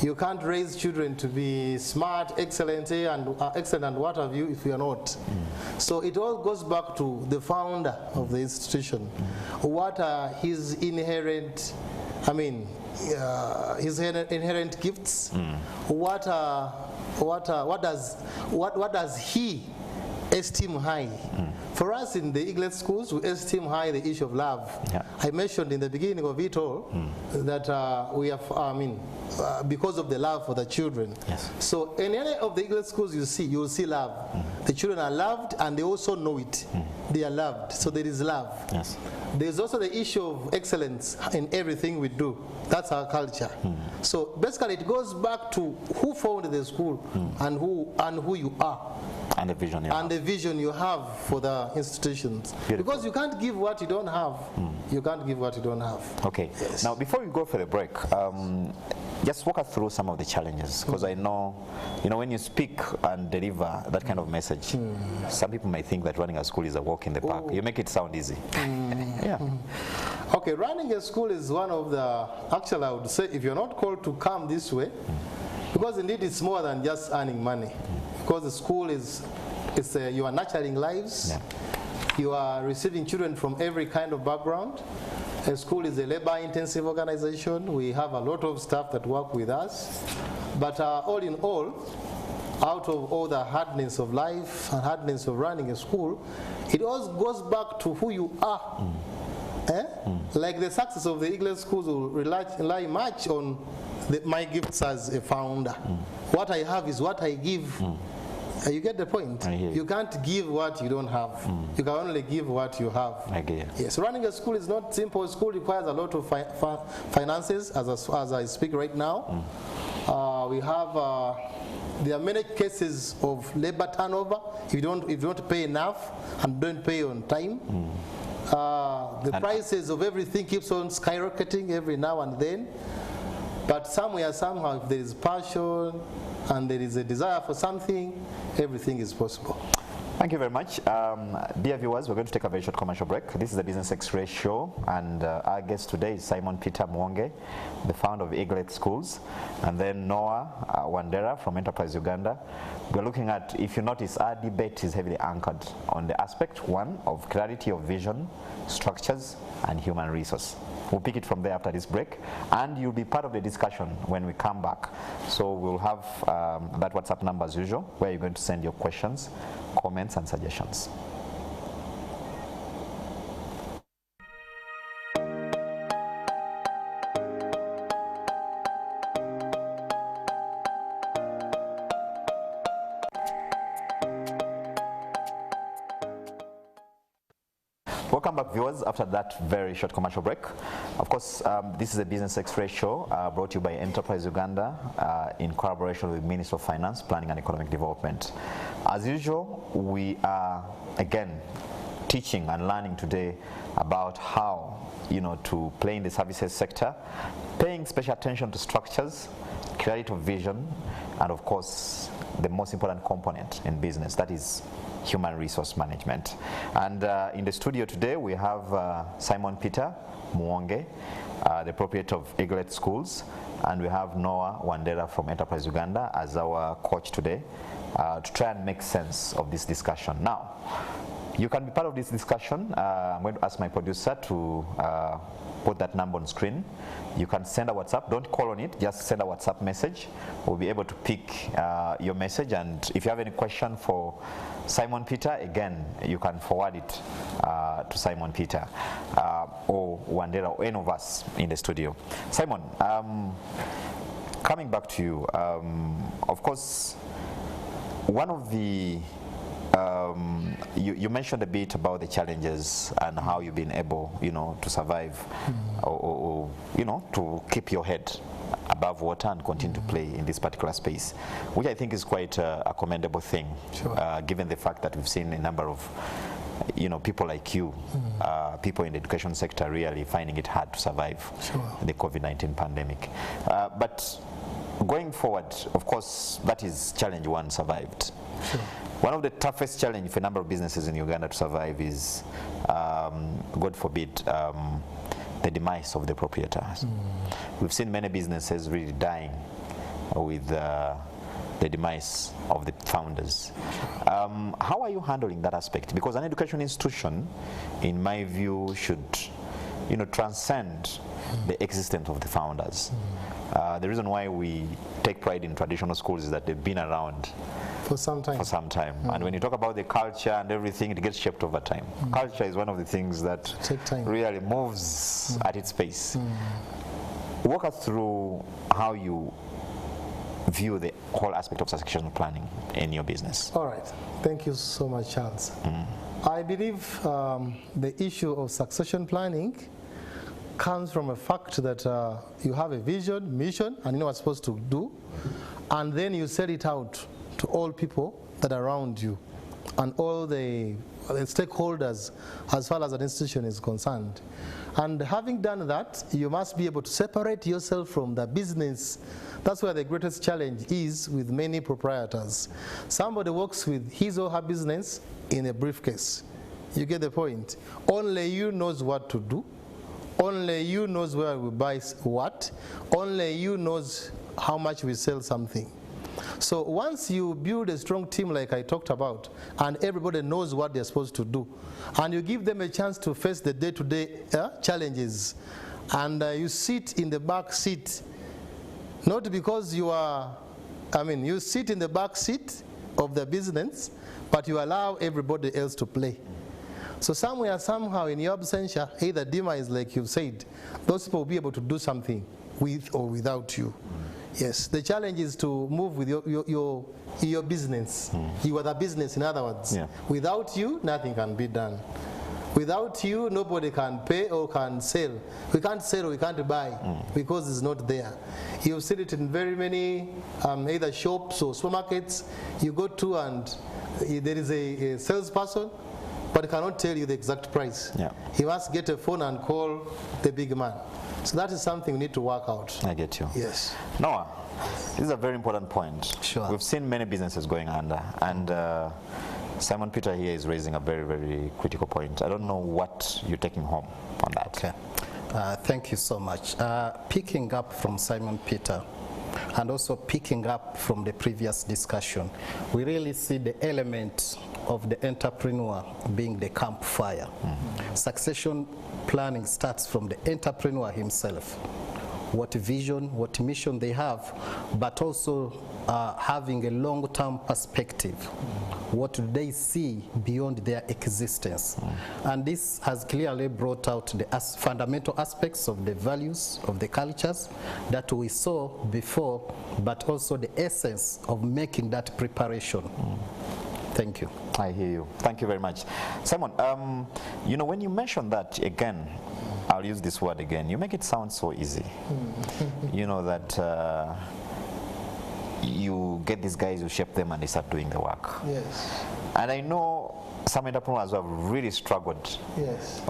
You can't raise children to be smart, excellent, and what have you if you are not. So it all goes back to the founder of the institution. What are his inherent, his inherent gifts? What does he esteem high? For us in the Eaglet schools, we esteem high the issue of love. I mentioned in the beginning of it all that we have, because of the love for the children. So in any of the Eaglet schools you will see love. The children are loved and they also know it. They are loved, so there is love. There's also the issue of excellence in everything we do. That's our culture. So basically it goes back to who founded the school and who you are. And the vision you have. And the vision you have for the institutions. Because you can't give what you don't have. You can't give what you don't have. Okay. Now, before we go for the break, just walk us through some of the challenges. Because I know, when you speak and deliver that kind of message, some people might think that running a school is a walk in the park. You make it sound easy. Okay, running a school is one of the, actually I would say, if you're not called to come this way, because indeed it's more than just earning money. Because the school you are nurturing lives, you are receiving children from every kind of background. A school is a labor-intensive organization. We have a lot of staff that work with us. But all in all, out of all the hardness of life and hardness of running a school, it all goes back to who you are. Like the success of the Eaglet schools will rely much on my gifts as a founder. What I have is what I give. You get the point? You can't give what you don't have. You can only give what you have. Yes, running a school is not simple. School requires a lot of finances, as I speak right now. We have, there are many cases of labor turnover. If you don't pay enough and don't pay on time. The prices of everything keeps on skyrocketing every now and then. But somewhere, somehow, if there is passion and there is a desire for something, everything is possible. Thank you very much. Dear viewers, we're going to take a very short commercial break. This is the Business X-Ray Show, and our guest today is Simon Peter Muwonge, the founder of Eaglet Schools, and then Noah Wandera from Enterprise Uganda. We're looking at, if you notice, our debate is heavily anchored on the aspect, one, of clarity of vision, structures, and human resource. We'll pick it from there after this break, and you'll be part of the discussion when we come back. So we'll have that WhatsApp number as usual, where you're going to send your questions, comments, and suggestions. Welcome back, viewers, after that very short commercial break. Of course, this is a Business X-Ray Show brought to you by Enterprise Uganda in collaboration with Ministry of Finance, Planning and Economic Development. As usual, we are, again, teaching and learning today about how, to play in the services sector, paying special attention to structures, clarity of vision, and of course, the most important component in business, that is human resource management. And in the studio today, we have Simon Peter Muwonge, the proprietor of Eaglet Schools, and we have Noah Wandera from Enterprise Uganda as our coach today to try and make sense of this discussion. Now, you can be part of this discussion. I'm going to ask my producer to put that number on screen. You can send a WhatsApp. Don't call on it, just send a WhatsApp message. We'll be able to pick your message, and if you have any question for Simon Peter, again, you can forward it to Simon Peter or Wandera or any of us in the studio. Simon, coming back to you, of course, one of the you mentioned a bit about the challenges and how you've been able, to survive or to keep your head above water and continue to play in this particular space, which I think is quite a commendable thing, given the fact that we've seen a number of people like you, people in the education sector really finding it hard to survive the COVID-19 pandemic. But going forward, of course, that is challenge one, survived. One of the toughest challenges for a number of businesses in Uganda to survive is, God forbid, the demise of the proprietors. We've seen many businesses really dying with the demise of the founders. How are you handling that aspect? Because an education institution, in my view, should transcend the existence of the founders. The reason why we take pride in traditional schools is that they've been around for some time. And when you talk about the culture and everything, it gets shaped over time. Culture is one of the things that really moves at its pace. Walk us through how you view the whole aspect of succession planning in your business. All right. Thank you so much, Charles. I believe the issue of succession planning comes from a fact that you have a vision, mission, and you know what you're supposed to do, and then you set it out to all people that are around you and all the stakeholders as far as an institution is concerned. And having done that, you must be able to separate yourself from the business. That's where the greatest challenge is with many proprietors. Somebody works with his or her business in a briefcase. You get the point. Only you knows what to do. Only you knows where we buy what. Only you knows how much we sell something. So once you build a strong team like I talked about, and everybody knows what they're supposed to do, and you give them a chance to face the day-to-day challenges, and you sit in the back seat, not because you are, you sit in the back seat of the business, but you allow everybody else to play. So somewhere, somehow, in your absentia, either demise, like you've said, those people will be able to do something with or without you. Yes, the challenge is to move with your business. You are the business, in other words. Yeah. Without you, nothing can be done. Without you, nobody can pay or can sell. We can't sell or we can't buy because it's not there. You've seen it in very many either shops or supermarkets. You go to and there is a salesperson, but cannot tell you the exact price. Yeah. He must get a phone and call the big man. So that is something we need to work out. I get you. Yes. Noah, this is a very important point. Sure. We've seen many businesses going under, and Simon Peter here is raising a very, very critical point. I don't know what you're taking home on that. Okay. Thank you so much. Picking up from Simon Peter, and also picking up from the previous discussion, we really see the element of the entrepreneur being the campfire. Succession planning starts from the entrepreneur himself. What vision, what mission they have, but also having a long-term perspective. What do they see beyond their existence? And this has clearly brought out the fundamental aspects of the values, of the cultures that we saw before, but also the essence of making that preparation. Thank you. I hear you. Thank you very much. Simon, you know, when you mention that, again, I'll use this word again, you make it sound so easy. You know, that you get these guys, you shape them, and they start doing the work. Yes. And I know some entrepreneurs who have really struggled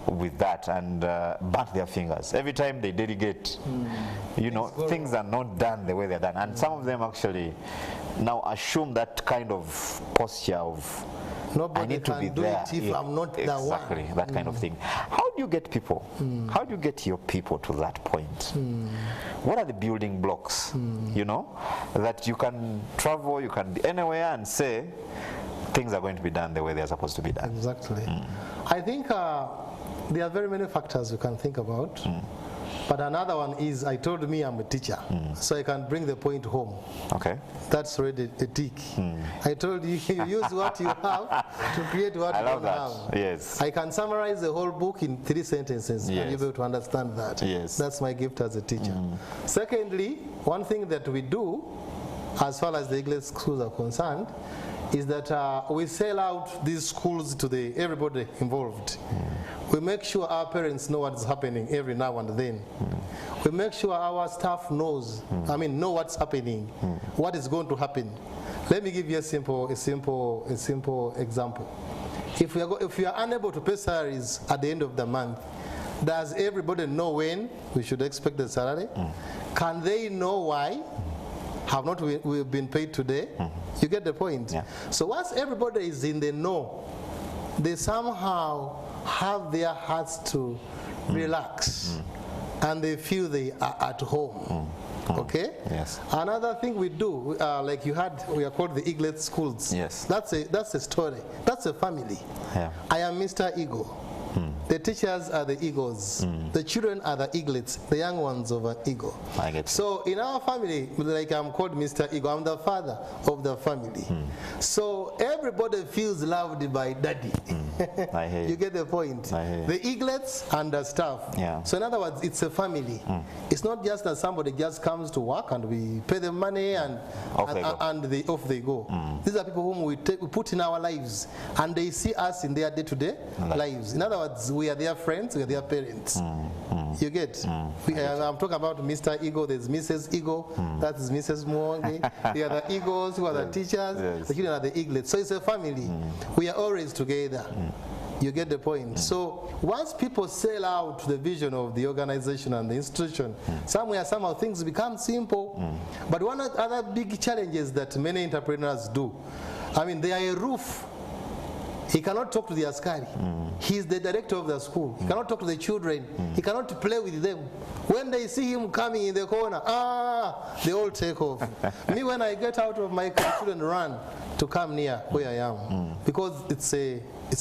with that and burnt their fingers. Every time they delegate, you know, things are not done the way they're done. And some of them actually now assume that kind of posture of, nobody I need to be can do there. it if I'm not the one. Exactly, that kind of thing. How do you get people? How do you get your people to that point? What are the building blocks, you know, that you can travel, you can be anywhere and say, things are going to be done the way they're supposed to be done? Exactly. I think there are very many factors you can think about. But another one is, I told me I'm a teacher, so I can bring the point home. Okay. That's already a tick. I told you, you use what you have to create what you don't have. Yes. I can summarize the whole book in 3 sentences and you'll be able to understand that. Yes. That's my gift as a teacher. Secondly, one thing that we do, as far as the English schools are concerned, is that we sell out these schools to everybody involved. We make sure our parents know what's happening every now and then. We make sure our staff knows, know what's happening, what is going to happen. Let me give you a simple example. If we are unable to pay salaries at the end of the month, does everybody know when we should expect the salary? Can they know why? Have not we been paid today? You get the point? Yeah. So once everybody is in the know, they somehow have their hearts to relax and they feel they are at home. Okay? Yes. Another thing we do, like we are called the Eaglet Schools. Yes. That's a story. That's a family. Yeah. I am Mr. Eagle. The teachers are the eagles. The children are the eaglets, the young ones of an eagle. I get you. So in our family, like I'm called Mr. Eagle, I'm the father of the family. So everybody feels loved by daddy. I hear you. You get the point? I hear you. The eaglets and the staff. Yeah. So in other words, it's a family. It's not just that somebody just comes to work and we pay them money and off they go. These are people whom we put in our lives and they see us in their day-to-day lives. In other words, we are their friends, we are their parents. You get? I'm talking about Mr. Eagle, there's Mrs. Eagle, that is Mrs. Mwonge. They are the eagles who are the teachers, the children are the eaglets. So it's a family. We are always together. You get the point? So once people sell out the vision of the organization and the institution, somehow things become simple. But one of the other big challenges that many entrepreneurs do, they are a roof. He cannot talk to the askari. He's the director of the school. He cannot talk to the children. He cannot play with them. When they see him coming in the corner, they all take off. Me, when I get out of my car, children run to come near where I am. Because it's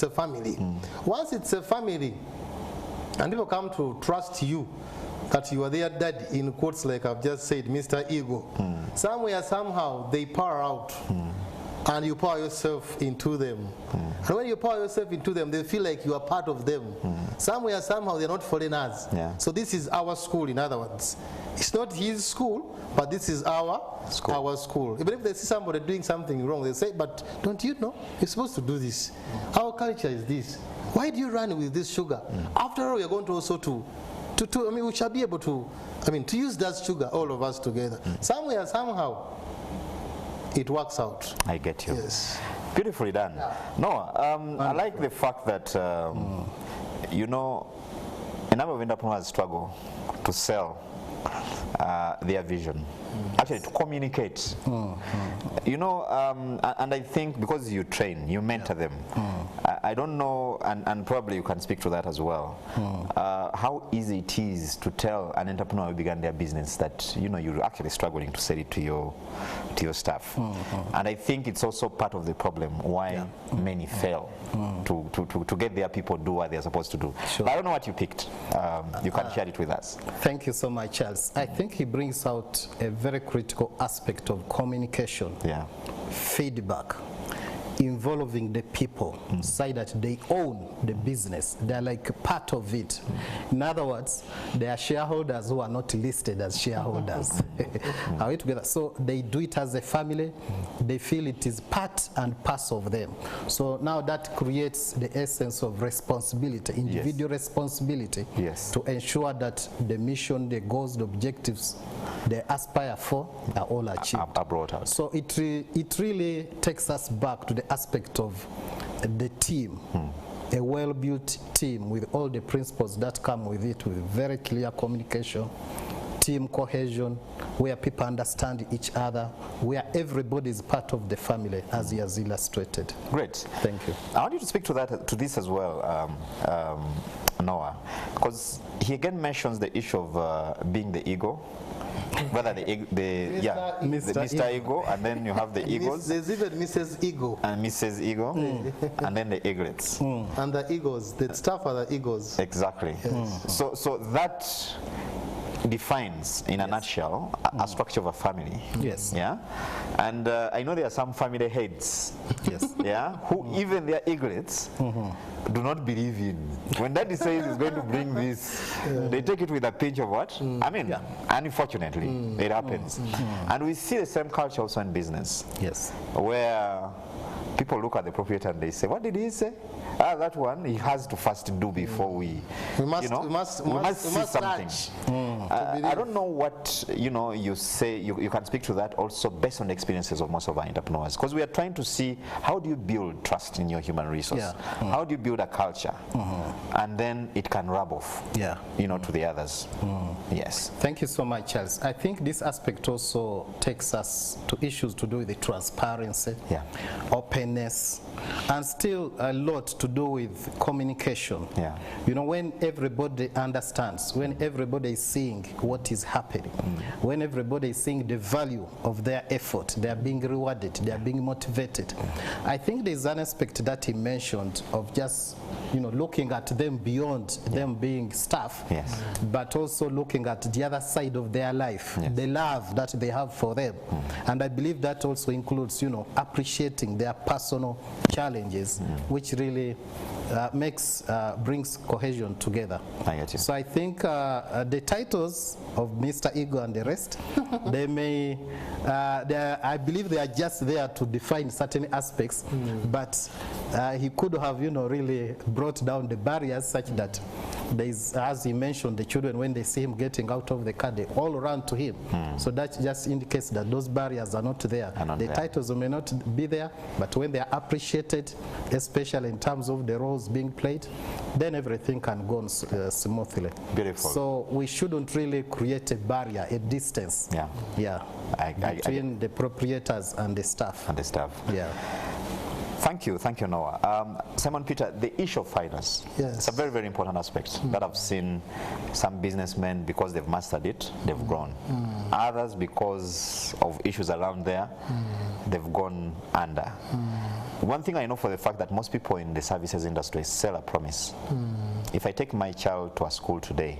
a family. Once it's a family, and people come to trust you, that you are their dad, in quotes like I've just said, Mr. Ego, somewhere, somehow, they pour out. and you pour yourself into them. And when you pour yourself into them, they feel like you are part of them. Somewhere, somehow, they're not foreigners. Yeah. So this is our school, in other words. It's not his school, but this is our school. Even if they see somebody doing something wrong, they say, but don't you know? You're supposed to do this. Our culture is this. Why do you run with this sugar? After all, we're going to also I mean, we shall be able to, to use that sugar, all of us together. Somewhere, somehow, it works out. I get you. Yes. Beautifully done. Yeah. No, I like the fact that, you know, a number of entrepreneurs struggle to sell their vision, actually to communicate. You know, and I think because you train, you mentor them, I don't know, and probably you can speak to that as well, how easy it is to tell an entrepreneur who began their business that, you know, you're actually struggling to sell it to your staff. And I think it's also part of the problem why many fail to get their people do what they're supposed to do. Sure. But I don't know what you picked. You can share it with us. Thank you so much, Charles. I think he brings out a very critical aspect of communication, feedback, involving the people, so that they own the business. They're like part of it. In other words, they are shareholders who are not listed as shareholders. Are we together? So they do it as a family. They feel it is part and parcel of them. So now that creates the essence of responsibility, individual responsibility, to ensure that the mission, the goals, the objectives they aspire for are all achieved. Are brought out. So it really takes us back to the aspect of the team, a well-built team with all the principles that come with it, with very clear communication, team cohesion, where people understand each other, where everybody is part of the family, as he has illustrated. Great. Thank you. I want you to speak to this as well, Noah, because he again mentions the issue of being the ego. Whether Mr. Ego, and then you have the Eagles. There's even Mrs. Ego. And Mrs. Ego, and then the Eaglets. And the Eagles, the staff are the Eagles. Exactly. So that defines, in a nutshell, a structure of a family. Yes. Yeah. And I know there are some family heads. Yes. Yeah. Who even their eaglets do not believe in. When daddy says he's going to bring this, they take it with a pinch of what? I mean, unfortunately, it happens. And we see the same culture also in business. Yes. Where people look at the proprietor and they say, what did he say? That one he has to first do before we must see something. I don't know what you say. You can speak to that also based on the experiences of most of our entrepreneurs, because we are trying to see how do you build trust in your human resource, how do you build a culture, and then it can rub off to the others. Yes. Thank you so much, Charles. I think this aspect also takes us to issues to do with the transparency, openness, and still a lot to do with communication. When everybody understands, when everybody is seeing what is happening, when everybody is seeing the value of their effort, they are being rewarded, they are being motivated. I think there's an aspect that he mentioned of just looking at them beyond them being staff, but also looking at the other side of their life, the love that they have for them. And I believe that also includes appreciating their personal challenges, which really brings cohesion together. I get you. So I think the titles of Mr. Ego and the rest, they may, I believe they are just there to define certain aspects, but he could have, really brought down the barriers such that there is, as he mentioned, the children, when they see him getting out of the car, they all run to him. So that just indicates that those barriers are not there. The titles may not be there, but when they are appreciated, especially in terms of the roles being played, then everything can go on smoothly. Beautiful. So we shouldn't really create a barrier, a distance. Between the proprietors and the staff. Thank you, Noah. Simon Peter, the issue of finance. It's a very, very important aspect that I've seen some businessmen, because they've mastered it, they've grown. Others, because of issues around there, they've gone under. One thing I know for the fact that most people in the services industry sell a promise. If I take my child to a school today,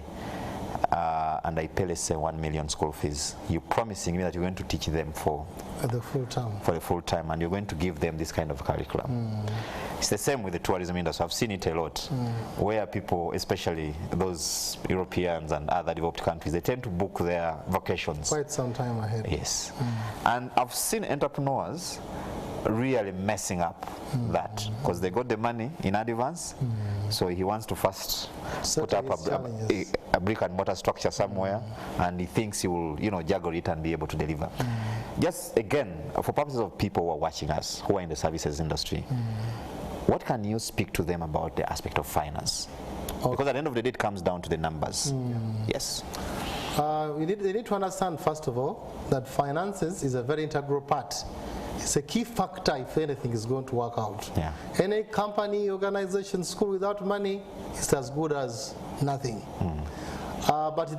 and I pay, let's say, 1 million school fees, you're promising me that you're going to teach them for the full time. For the full time, and you're going to give them this kind of curriculum. It's the same with the tourism industry. I've seen it a lot, where people, especially those Europeans and other developed countries, they tend to book their vacations quite some time ahead. Yes. And I've seen entrepreneurs really messing up that, because they got the money in advance, so he wants to first put up a brick and mortar structure somewhere, and he thinks he will, you know, juggle it and be able to deliver. Just again, for purposes of people who are watching us, who are in the services industry, what can you speak to them about the aspect of finance? Because at the end of the day, it comes down to the numbers. Yes. They need to understand, first of all, that finances is a very integral part. It's a key factor if anything is going to work out. Yeah. Any company, organization, school without money is as good as nothing. But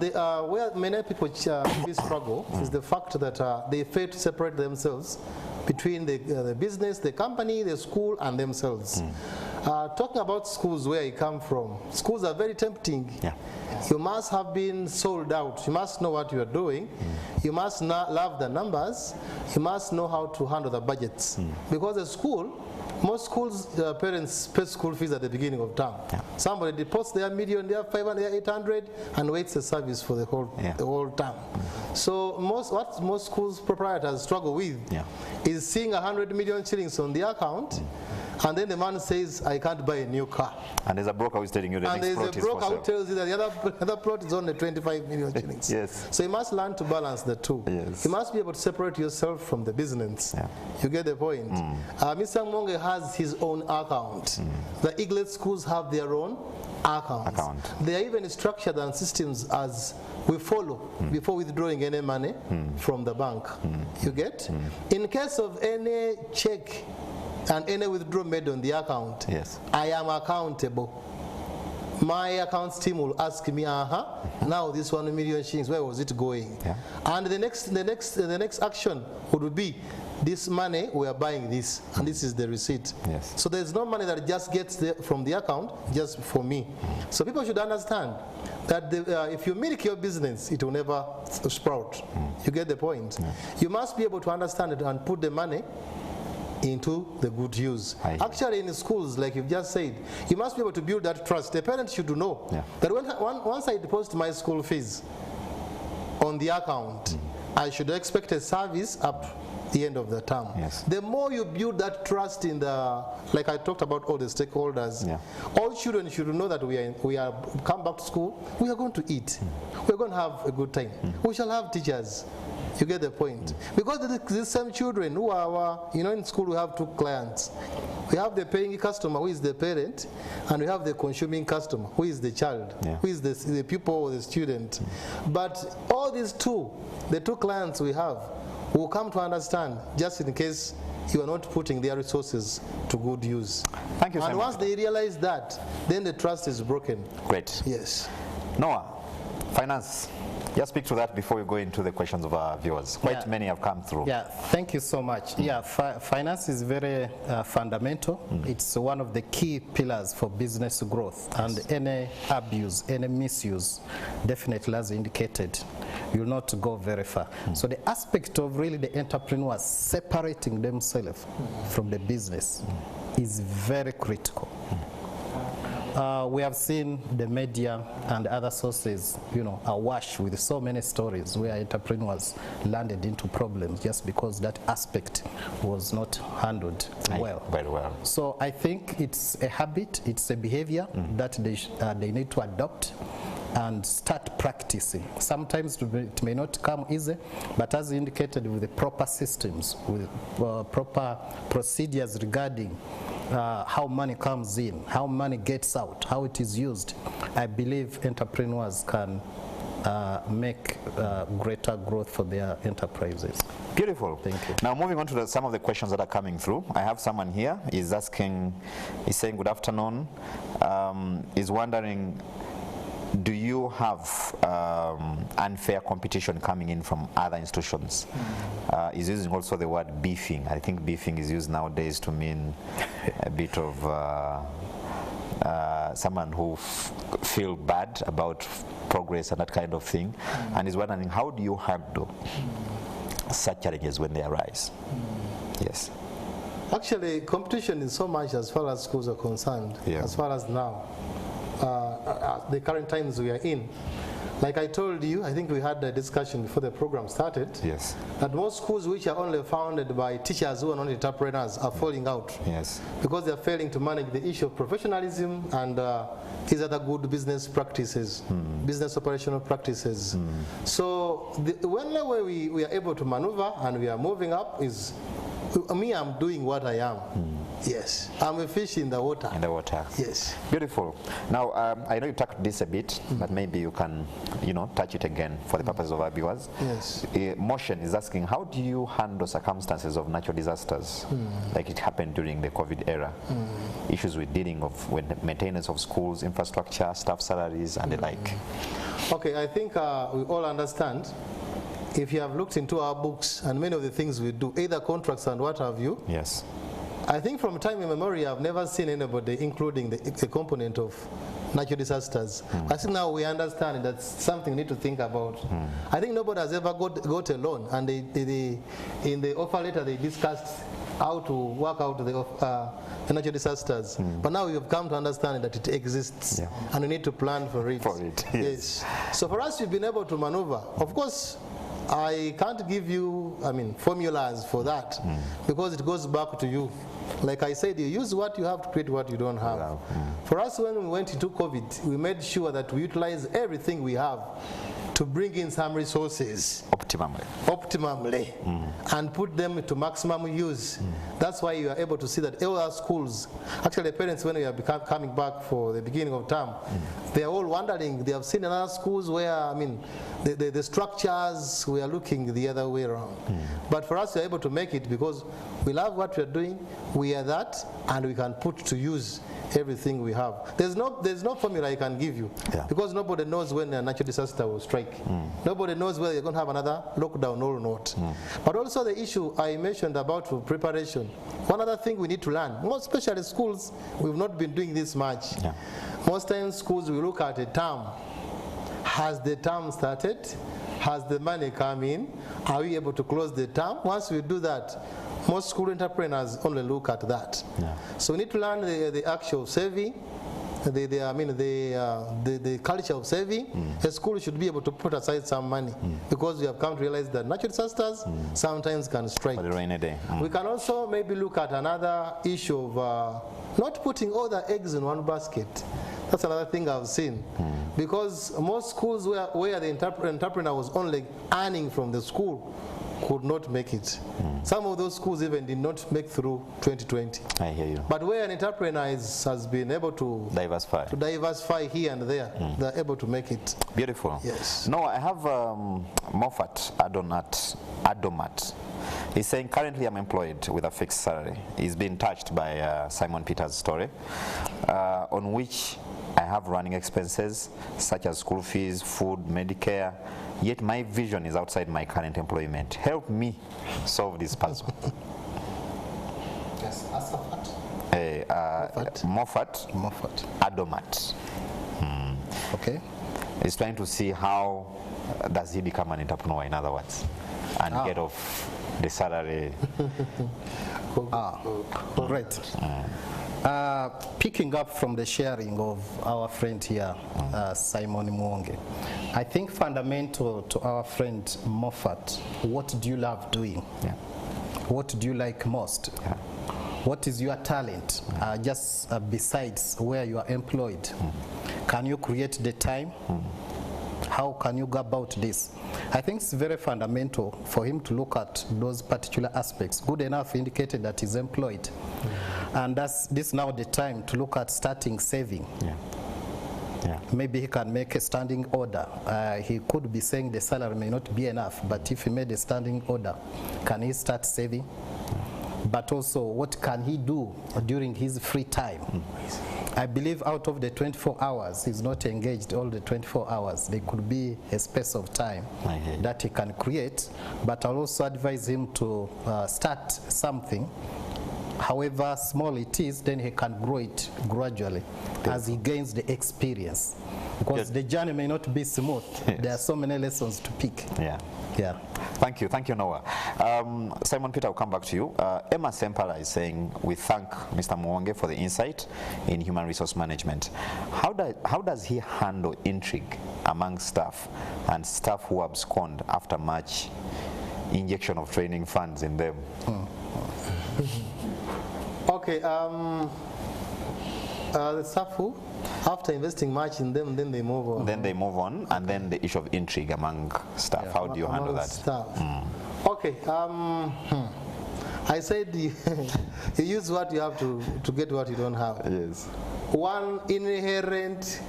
where many people struggle is the fact that they fail to separate themselves between the business, the company, the school, and themselves. Talking about schools where you come from, schools are very tempting. Yeah. You must have been sold out. You must know what you are doing. You must love the numbers. You must know how to handle the budgets. Because a school, most schools, parents pay school fees at the beginning of term. Yeah. Somebody deposits their million, their 500, their 800, and waits the service for the whole term. So what most schools proprietors struggle with is seeing 100 million shillings on the account, and then the man says, I can't buy a new car. And there's a broker who's telling you the next plot is for sale. And there's a broker who tells you that the other plot is only 25 million shillings. Yes. So you must learn to balance the two. Yes. You must be able to separate yourself from the business. Yeah. You get the point. Mr. Monge has his own account. The Eaglet schools have their own accounts. They are even structured and systems as we follow before withdrawing any money from the bank. You get? In case of any check and any withdrawal made on the account, I am accountable. My accounts team will ask me, now this 1 million shillings, where was it going? And the next action would be, this money, we are buying this, and this is the receipt. So there's no money that just gets from the account just for me. So people should understand that if you milk your business, it will never sprout. You get the point? You must be able to understand it and put the money into the good use. Actually, in schools, like you've just said, you must be able to build that trust. The parents should know that once I deposit my school fees on the account, I should expect a service up the end of the term. The more you build that trust in the, like I talked about all the stakeholders, all children should know that we are come back to school, we are going to eat, we are going to have a good time, we shall have teachers. You get the point? Because these same children who are, in school we have two clients. We have the paying customer, who is the parent, and we have the consuming customer, who is the child, who is the pupil or the student. But all these the two clients we have, will come to understand, just in case you are not putting their resources to good use. Thank you, and once they realize that, then the trust is broken. Great. Yes. Noah, finance. Just speak to that before we go into the questions of our viewers. Quite many have come through. Yeah, thank you so much. Finance is very fundamental. It's one of the key pillars for business growth. And any abuse, any misuse, definitely, as indicated, will not go very far. So the aspect of really the entrepreneurs separating themselves from the business is very critical. We have seen the media and other sources, awash with so many stories where entrepreneurs landed into problems just because that aspect was not handled well. Very well. So I think it's a habit, it's a behavior that they need to adopt and start practicing. Sometimes it may not come easy, but as indicated, with the proper systems, with proper procedures regarding how money comes in, how money gets out, how it is used, I believe entrepreneurs can make greater growth for their enterprises. Beautiful. Thank you. Now moving on to some of the questions that are coming through. I have someone here, he's saying good afternoon, is wondering, do you have unfair competition coming in from other institutions? He's using also the word beefing. I think beefing is used nowadays to mean a bit of someone who feel bad about progress and that kind of thing, and is wondering how do you handle such challenges when they arise? Yes. Actually, competition is so much as far as schools are concerned, as far as now, the current times we are in. Like I told you, I think we had a discussion before the program started, that most schools which are only founded by teachers who are not entrepreneurs are falling out. Because they are failing to manage the issue of professionalism and these other good business practices, business operational practices. So the only way we are able to maneuver and we are moving up is, me, I'm doing what I am. Yes, I'm a fish in the water. In the water. Yes. Beautiful. Now, I know you talked this a bit, but maybe you can, touch it again for the purpose of our viewers. Yes. Motion is asking, how do you handle circumstances of natural disasters, like it happened during the COVID era? Issues with with maintenance of schools, infrastructure, staff salaries, and the like. Okay, I think we all understand. If you have looked into our books and many of the things we do, either contracts and what have you, I think from time immemorial, I've never seen anybody including the component of natural disasters. I think now we understand that's something we need to think about. I think nobody has ever got a loan, and in the offer letter they discussed how to work out the natural disasters. But now we have come to understand that it exists, and we need to plan for it. Yes. So for us, we've been able to maneuver. Of course, I can't give you, formulas for that, because it goes back to you. Like I said, you use what you have to create what you don't have. For us, when we went into COVID, we made sure that we utilize everything we have to bring in some resources optimally and put them to maximum use. That's why you are able to see that all our schools, actually the parents, when we are coming back for the beginning of term, they are all wondering. They have seen in other schools where, the structures, we are looking the other way around. But for us, we are able to make it because we love what we are doing, we are that, and we can put to use everything we have. There's no formula I can give you, because nobody knows when a natural disaster will strike. Nobody knows whether you're going to have another lockdown or not. But also the issue I mentioned about preparation. One other thing we need to learn, more especially schools, we've not been doing this much. Most times schools, we look at a term. Has the term started? Has the money come in? Are we able to close the term? Once we do that, most school entrepreneurs only look at that. So we need to learn the actual saving, the culture of saving. A school should be able to put aside some money, because we have come to realize that natural disasters sometimes can strike. For the rainy day. We can also maybe look at another issue of not putting all the eggs in one basket. That's another thing I've seen. Because most schools where the entrepreneur was only earning from the school could not make it. Some of those schools even did not make through 2020. I hear you. But where an entrepreneur has been able to diversify here and there, they're able to make it. Beautiful. Yes. No, I have Moffat Adomat. He's saying, currently I'm employed with a fixed salary. He's been touched by Simon Peter's story, on which I have running expenses such as school fees, food, Medicare, yet my vision is outside my current employment. Help me solve this puzzle. Yes, Moffat Adomat. Okay. He's trying to see how does he become an entrepreneur, in other words, and get off the salary. Great. Picking up from the sharing of our friend here, Simon Mwonge, I think fundamental to our friend Moffat, what do you love doing? What do you like most? What is your talent? Just besides where you are employed, can you create the time? How can you go about this? I think it's very fundamental for him to look at those particular aspects. Good enough indicated that he's employed. And this now the time to look at starting saving. Maybe he can make a standing order. He could be saying the salary may not be enough, but if he made a standing order, can he start saving? But also, what can he do during his free time? I believe out of the 24 hours, he's not engaged all the 24 hours. There could be a space of time that he can create, but I'll also advise him to start something. However small it is, then he can grow it gradually as he gains the experience. because Good. the journey may not be smooth. There are so many lessons to pick. Yeah. Yeah. Thank you, Noah. Simon Peter, I'll come back to you. Emma Sempala is saying, we thank Mr. Muwonge for the insight in human resource management. How does he handle intrigue among staff and staff who abscond after much injection of training funds in them? Okay, the staff who, after investing much in them, then they move on. Then they move on, and then the issue of intrigue among staff. How do you handle that? Staff. Okay, I said you use what you have to get what you don't have. Yes. One inherent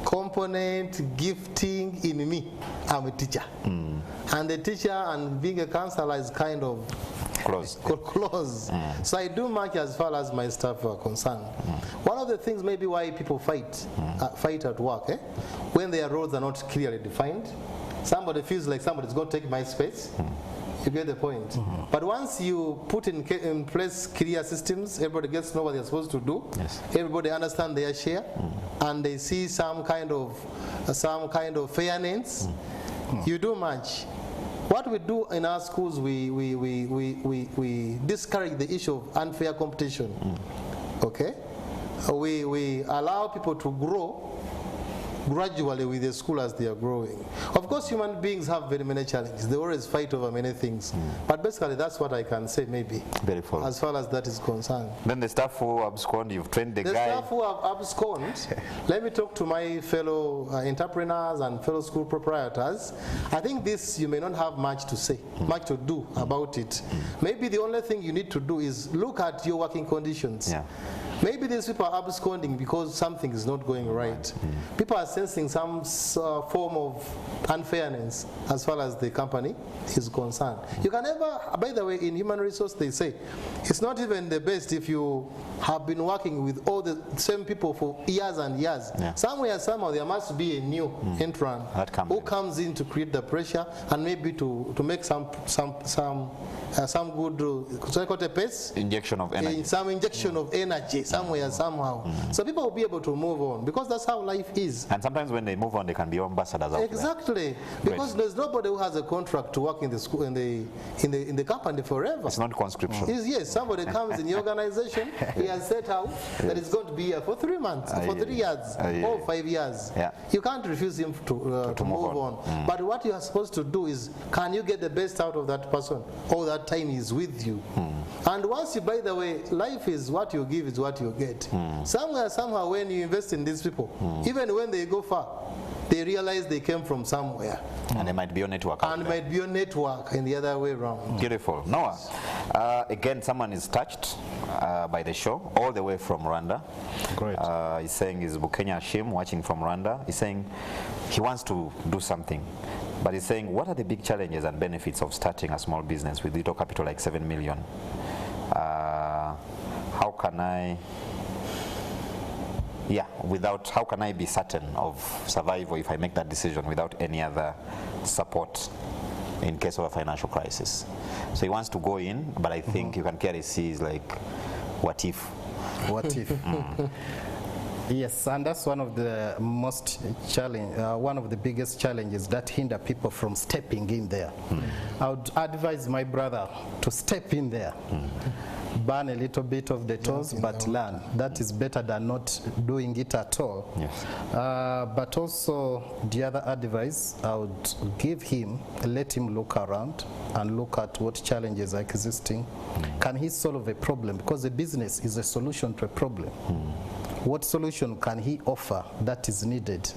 component gifting in me, I'm a teacher. And the teacher and being a counselor is kind of Close. So I do much as far as my staff are concerned. One of the things maybe why people fight at work, when their roles are not clearly defined, somebody feels like somebody's going to take my space. You get the point. But once you put in place clear systems, everybody gets to know what they're supposed to do. Yes. Everybody understand their share, and they see some kind of fairness. You do much. What we do in our schools, we discourage the issue of unfair competition. Okay? We allow people to grow gradually with the school as they are growing. Of course, human beings have very many challenges. They always fight over many things. But basically, that's what I can say, maybe, Very full. as far as that is concerned. Then the staff who abscond, you've trained the The guy. staff who have abscond, let me talk to my fellow entrepreneurs and fellow school proprietors. I think this, you may not have much to say, much to do about it. Maybe the only thing you need to do is look at your working conditions. Yeah. Maybe these people are absconding because something is not going right. People are sensing some form of unfairness as far as the company is concerned. You can never, by the way, in human resource they say, it's not even the best if you have been working with all the same people for years and years. Yeah. Somewhere, somehow, there must be a new entrant who comes in to create the pressure and maybe to make some good pace. Injection of energy. Some injection of energy somewhere, somehow. So people will be able to move on because that's how life is. And sometimes when they move on, they can be ambassadors out Exactly, because there's nobody who has a contract to work in the school in the company forever. It's not conscription. Yes, somebody comes in the organization, he has set out that it's going to be here for 3 months, for 3 years, or 5 years. Yeah. You can't refuse him to move on. But what you are supposed to do is, can you get the best out of that person all that time he's with you? And once you, by the way, life is what you give is what you get. Somewhere, somehow, when you invest in these people, even when they go far, they realize they came from somewhere. And they might be on network. And might be on network and the other way around. Beautiful. Noah, again, someone is touched by the show, all the way from Rwanda. Great. He's saying he's Bukenya Hashim, watching from Rwanda. He's saying he wants to do something. But he's saying, what are the big challenges and benefits of starting a small business with little capital like 7 million? How can I be certain of survival if I make that decision without any other support in case of a financial crisis? So he wants to go in, but I think you can clearly see is like, what if? What if? Yes, and that's one of the one of the biggest challenges that hinder people from stepping in there. I would advise my brother to step in there. Burn a little bit of the toes, but learn. That is better than not doing it at all. Yes. But also, the other advice I would give him, let him look around and look at what challenges are existing. Can he solve a problem? Because a business is a solution to a problem. What solution can he offer that is needed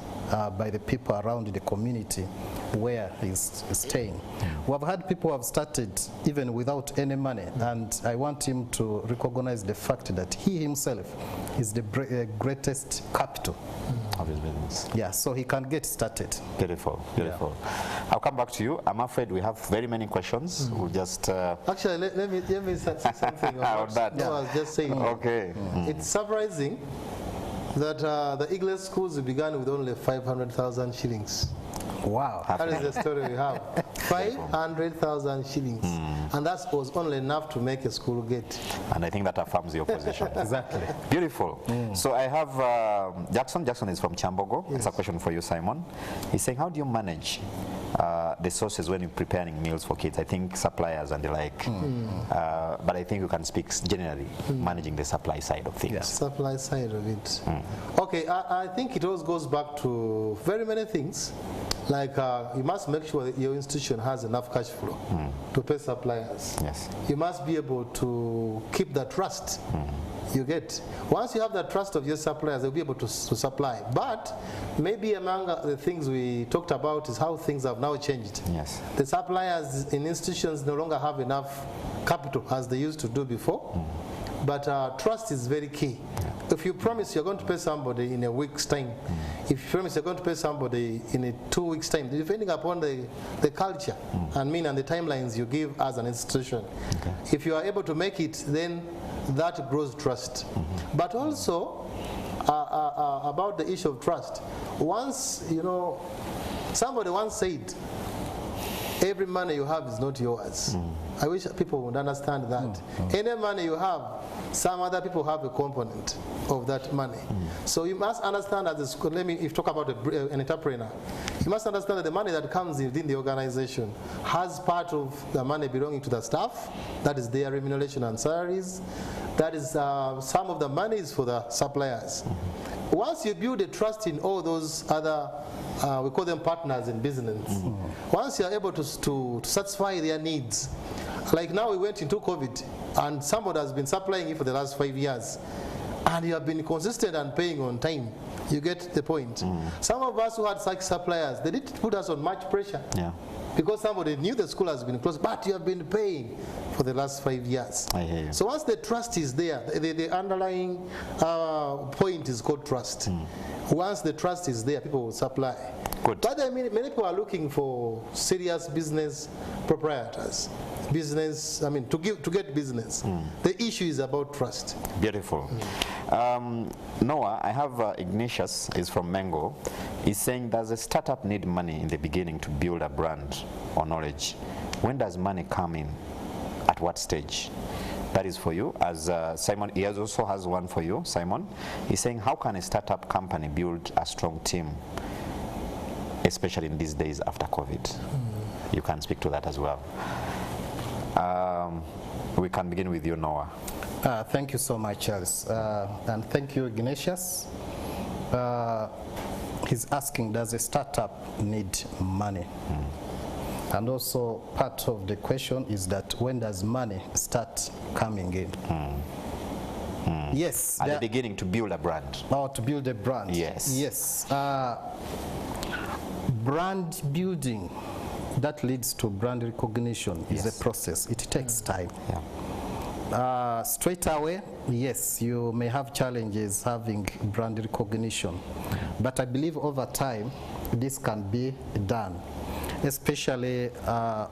by the people around the community where he's staying? We have had people who have started even without any money, and I want him to recognize the fact that he himself is the greatest capital Of his business. Yeah, so he can get started. Beautiful, beautiful. Yeah. I'll come back to you. I'm afraid we have very many questions. We'll just... Actually, let me say something about that. No, I was just saying. Okay. It's surprising that the English schools began with only 500,000 shillings. Wow. That is the story we have. 500,000 shillings. and that was only enough to make a school gate. And I think that affirms your position. Exactly. Beautiful. So I have Jackson. Jackson is from Chambogo. Yes. It's a question for you, Simon. He's saying, how do you manage the sources when you're preparing meals for kids? I think suppliers and the like, but I think you can speak generally, managing the supply side of things. Yes. Supply side of it. Okay, I think it always goes back to very many things. Like you must make sure that your institution has enough cash flow to pay suppliers. Yes. You must be able to keep the trust. You get. Once you have the trust of your suppliers, they'll be able to supply. But maybe among the things we talked about is how things have now changed. Yes. The suppliers in institutions no longer have enough capital as they used to do before. But trust is very key. If you promise you're going to pay somebody in a week's time, if you promise you're going to pay somebody in a 2 weeks' time, depending upon the culture and the timelines you give as an institution, if you are able to make it, then that grows trust. But also about the issue of trust, once, somebody once said, every money you have is not yours. I wish people would understand that. Any money you have, some other people have a component of that money. So you must understand, if you talk about an entrepreneur, you must understand that the money that comes within the organization has part of the money belonging to the staff, that is their remuneration and salaries, that is some of the money is for the suppliers. Once you build a trust in all those other, we call them partners in business, once you are able to satisfy their needs, like now we went into COVID, and somebody has been supplying you for the last 5 years, and you have been consistent and paying on time. You get the point. Some of us who had such suppliers, they didn't put us on much pressure. Yeah. Because somebody knew the school has been closed, but you have been paying for the last 5 years. I hear you. So once the trust is there, the underlying point is called trust. Once the trust is there, people will supply. Good. But many people are looking for serious business proprietors. To get business. The issue is about trust. Beautiful. Noah, I have Ignatius, is from Mengo. He's saying, does a startup need money in the beginning to build a brand or knowledge? When does money come in? At what stage? That is for you. As Simon, he also has one for you, Simon. He's saying, how can a startup company build a strong team, especially in these days after COVID? You can speak to that as well. We can begin with you, Noah. Thank you so much, Charles. And thank you, Ignatius. He's asking, does a startup need money? And also part of the question is that when does money start coming in? Yes. At the beginning to build a brand. Oh, to build a brand. Yes. Yes. Brand building that leads to brand recognition is a process. It takes time. Yeah. Straight away, yes, you may have challenges having brand recognition, but I believe over time this can be done, especially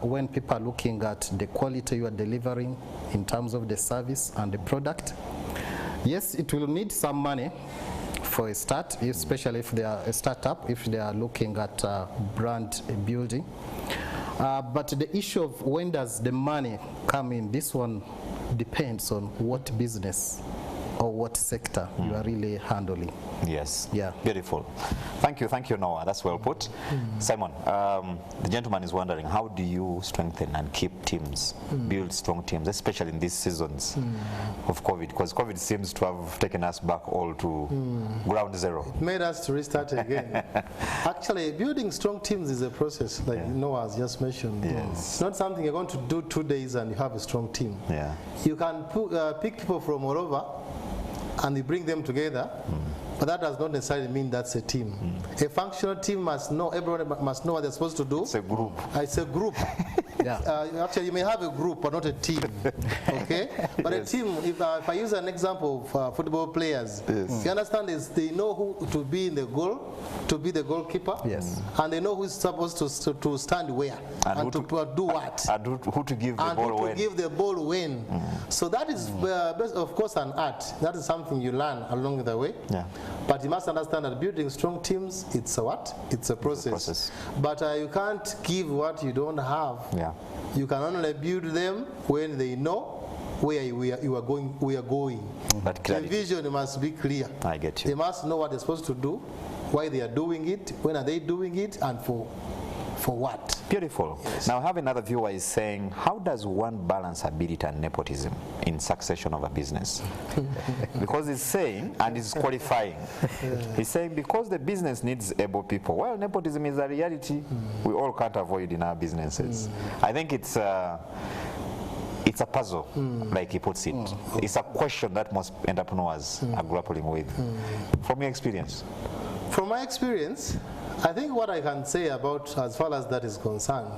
when people are looking at the quality you are delivering in terms of the service and the product. Yes, it will need some money for a start, especially if they are a startup, if they are looking at brand building. But the issue of when does the money come in, this one depends on what business or what sector you are really handling. Yes. Yeah. Beautiful. Thank you, Noah. That's well put. Simon, the gentleman is wondering, how do you strengthen and keep teams, build strong teams, especially in these seasons of COVID? Because COVID seems to have taken us back all to ground zero. It made us to restart again. Actually, building strong teams is a process, like Noah has just mentioned. Yes. It's not something you're going to do 2 days and you have a strong team. Yeah. You can pick people from all over and you bring them together, but that does not necessarily mean that's a team. A functional team must know, everyone must know what they're supposed to do. It's a group. It's a group. Actually, you may have a group, but not a team. Okay? But a team, if I use an example of football players, you understand is they know who to be in the goal, to be the goalkeeper, and they know who's supposed to stand where, and to do what. And who to give the ball when. And who to give the ball when. So that is, of course, an art. That is something you learn along the way. But you must understand that building strong teams, it's a what? It's a process. But you can't give what you don't have. Yeah. You can only build them when they know where we are going. But the vision must be clear. I get you. They must know what they're supposed to do, why they are doing it, when are they doing it, and for what. Beautiful. Yes. Now I have another viewer is saying, how does one balance ability and nepotism in succession of a business? Because he's saying, and he's qualifying, he's saying because the business needs able people. Well, nepotism is a reality we all can't avoid in our businesses. I think it's a puzzle, like he puts it. It's a question that most entrepreneurs are grappling with. From your experience? From my experience, I think what I can say about as far as that is concerned,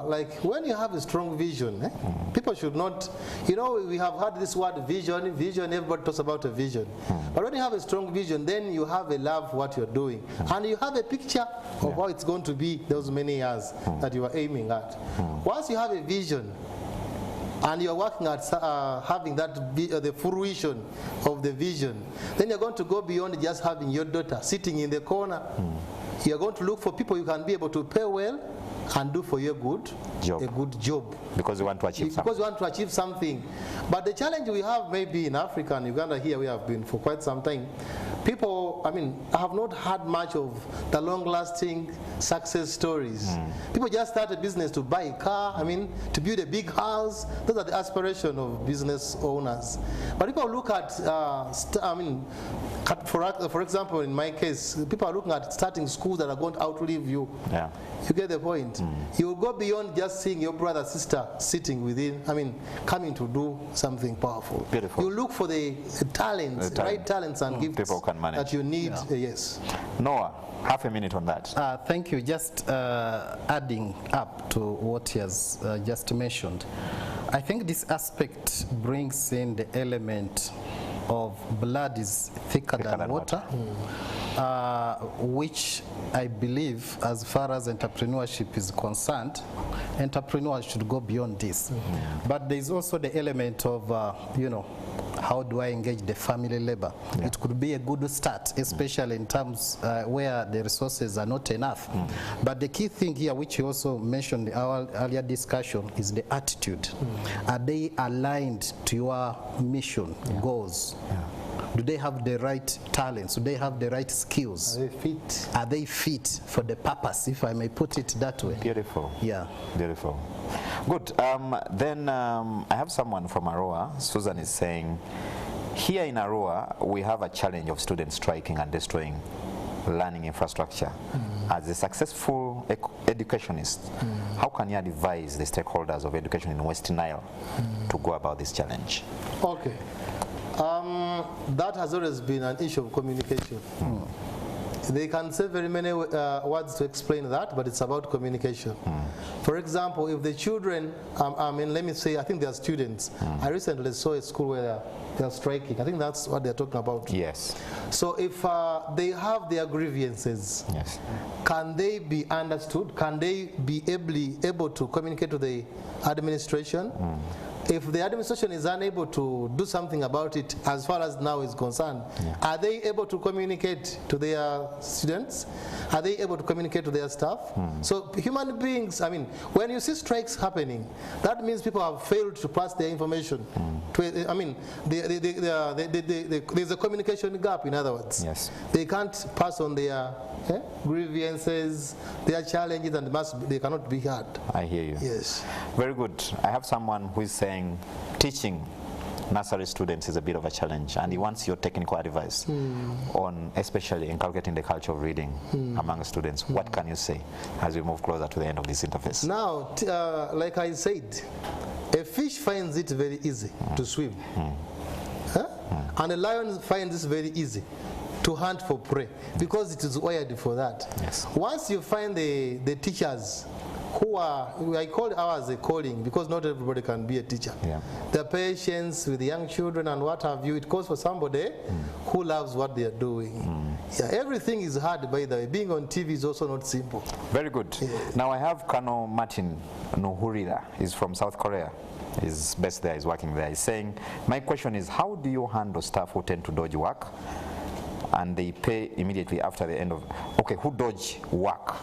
like when you have a strong vision, people should not, you know, we have had this word vision, everybody talks about a vision. But when you have a strong vision, then you have a love for what you're doing. And you have a picture of how it's going to be those many years that you are aiming at. Once you have a vision, and you're working at having that the fruition of the vision, then you're going to go beyond just having your daughter sitting in the corner. You're going to look for people you can be able to pay well and do for you a good job. Because you want to achieve something. Because you want to achieve something. But the challenge we have maybe in Africa and Uganda here, we have been for quite some time, people, I mean, I have not had much of the long-lasting success stories. People just start a business to buy a car, I mean, to build a big house. Those are the aspirations of business owners. But people look at, for example, in my case, people are looking at starting schools that are going to outlive you. Yeah. You get the point. You will go beyond just seeing your brother, sister sitting within, I mean, coming to do something powerful. Beautiful. You look for the talents, right talents and gifts people can manage. that you need. Yes. Noah, half a minute on that. Thank you. Just adding up to what he has just mentioned, I think this aspect brings in the element of blood is thicker than water. Which I believe, as far as entrepreneurship is concerned, entrepreneurs should go beyond this. But there is also the element of, you know, how do I engage the family labor? It could be a good start, especially in terms where the resources are not enough. But the key thing here, which you also mentioned in our earlier discussion, is the attitude. Are they aligned to your mission, goals? Do they have the right talents? Do they have the right skills? Are they fit? Are they fit for the purpose, if I may put it that way? Beautiful. Yeah. Beautiful. Good. Then I have someone from Arua. Susan is saying, here in Arua, we have a challenge of students striking and destroying learning infrastructure. As a successful educationist, how can you advise the stakeholders of education in West Nile to go about this challenge? Okay. That has always been an issue of communication. They can say very many words to explain that, but it's about communication. For example, if the children, I mean, let me say, I think they are students. I recently saw a school where they're striking. I think that's what they're talking about. Yes. So if they have their grievances, can they be understood? Can they be able to communicate to the administration? If the administration is unable to do something about it, as far as now is concerned, are they able to communicate to their students? Are they able to communicate to their staff? So human beings, I mean, when you see strikes happening, that means people have failed to pass their information. I mean, there's a communication gap, in other words. They can't pass on their grievances, their challenges, and they cannot be heard. I hear you. Yes. Very good. I have someone who is saying teaching nursery students is a bit of a challenge, and he wants your technical advice on especially inculcating the culture of reading among students. What can you say as we move closer to the end of this interface? Now, like I said, a fish finds it very easy to swim. And a lion finds it very easy to hunt for prey, because it is wired for that. Once you find the teachers who are, I call ours a calling, because not everybody can be a teacher. The patience with the young children and what have you, it calls for somebody who loves what they are doing. Everything is hard, by the way. Being on TV is also not simple. Very good. Now I have Colonel Martin Nuhurira. He's from South Korea. He's based there, he's working there. He's saying, my question is, how do you handle staff who tend to dodge work and they pay immediately after the end of, okay, who dodge work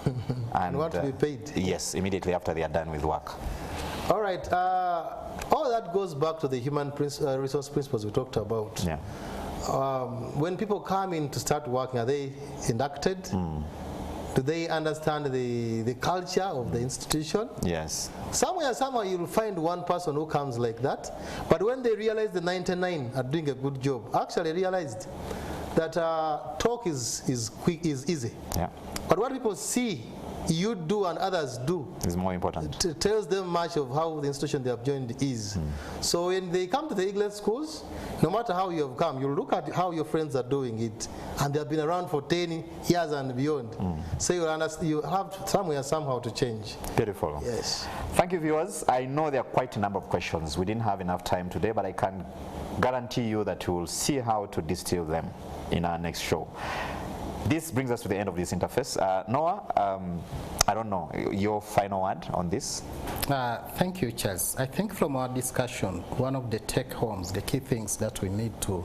and want to be paid. Yes, immediately after they are done with work. All right, all that goes back to the human resource principles we talked about. Yeah. When people come in to start working, are they inducted? Do they understand the culture of the institution? Yes. Somehow you'll find one person who comes like that, but when they realize the 99 are doing a good job, actually realized that talk is quick, is easy. Yeah. But what people see you do and others do is more important. It tells them much of how the institution they have joined is. So when they come to the Eaglet schools, no matter how you have come, you look at how your friends are doing it, and they have been around for 10 years and beyond. So you understand, you have somehow to change. Beautiful. Yes. Thank you, viewers. I know there are quite a number of questions. We didn't have enough time today, but I can guarantee you that we will see how to distill them in our next show. This brings us to the end of this interface. Noah, I don't know, your final word on this? Thank you, Charles. I think from our discussion, one of the take-homes, the key things that we need to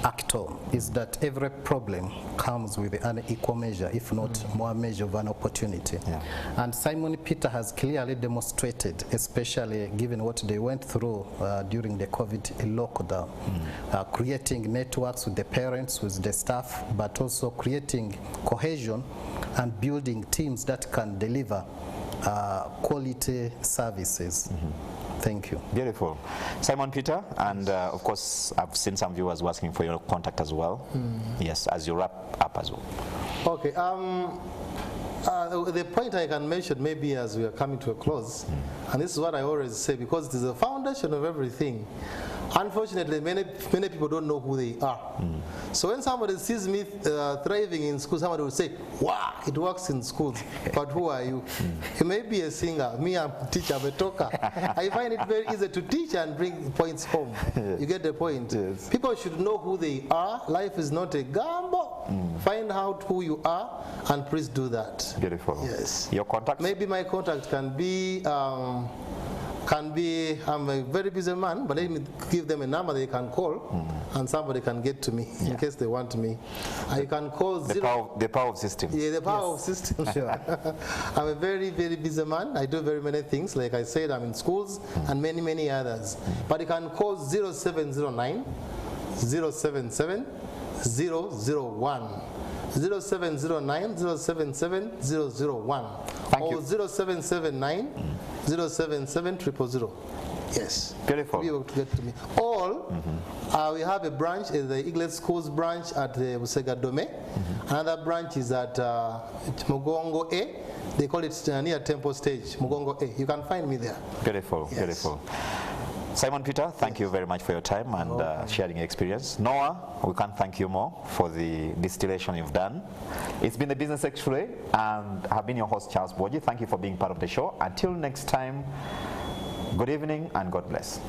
act on is that every problem comes with an equal measure, if not more measure of an opportunity. Yeah. And Simon Peter has clearly demonstrated, especially given what they went through during the COVID lockdown, creating networks with the parents, with the staff, but also creating cohesion and building teams that can deliver quality services. Thank you. Beautiful. Simon Peter, and of course, I've seen some viewers asking for your contact as well. Yes, as you wrap up as well. Okay. The point I can mention maybe as we are coming to a close, and this is what I always say, because it is the foundation of everything. Unfortunately, many people don't know who they are. So when somebody sees me thriving in school, somebody will say, wow, it works in schools. But who are you? You may be a singer. Me, I'm a teacher, I'm a talker. I find it very easy to teach and bring points home. You get the point? Yes. People should know who they are. Life is not a gamble. Find out who you are, and please do that. Beautiful. Yes. Your contact? Maybe my contact can be, I'm a very busy man, but let me give them a number they can call, and somebody can get to me in case they want me. You can call the power of systems. Yeah, the power of systems. Sure. I'm a very, very busy man. I do very many things. Like I said, I'm in schools and many, many others. But you can call 0709 077 001. 0709 077 001. Thank or you. 0779 077 000. Yes. Beautiful. To be able to get to me. All, we have a branch, the Eaglet Schools branch at the Busega Dome. Another branch is at Mugongo A. They call it near Temple Stage, Mugongo A. You can find me there. Beautiful, Yes. beautiful. Simon Peter, thank you very much for your time and sharing your experience. Noah, we can't thank you more for the distillation you've done. It's been the Business X-Ray, and I've been your host, Charles Boji. Thank you for being part of the show. Until next time, good evening and God bless.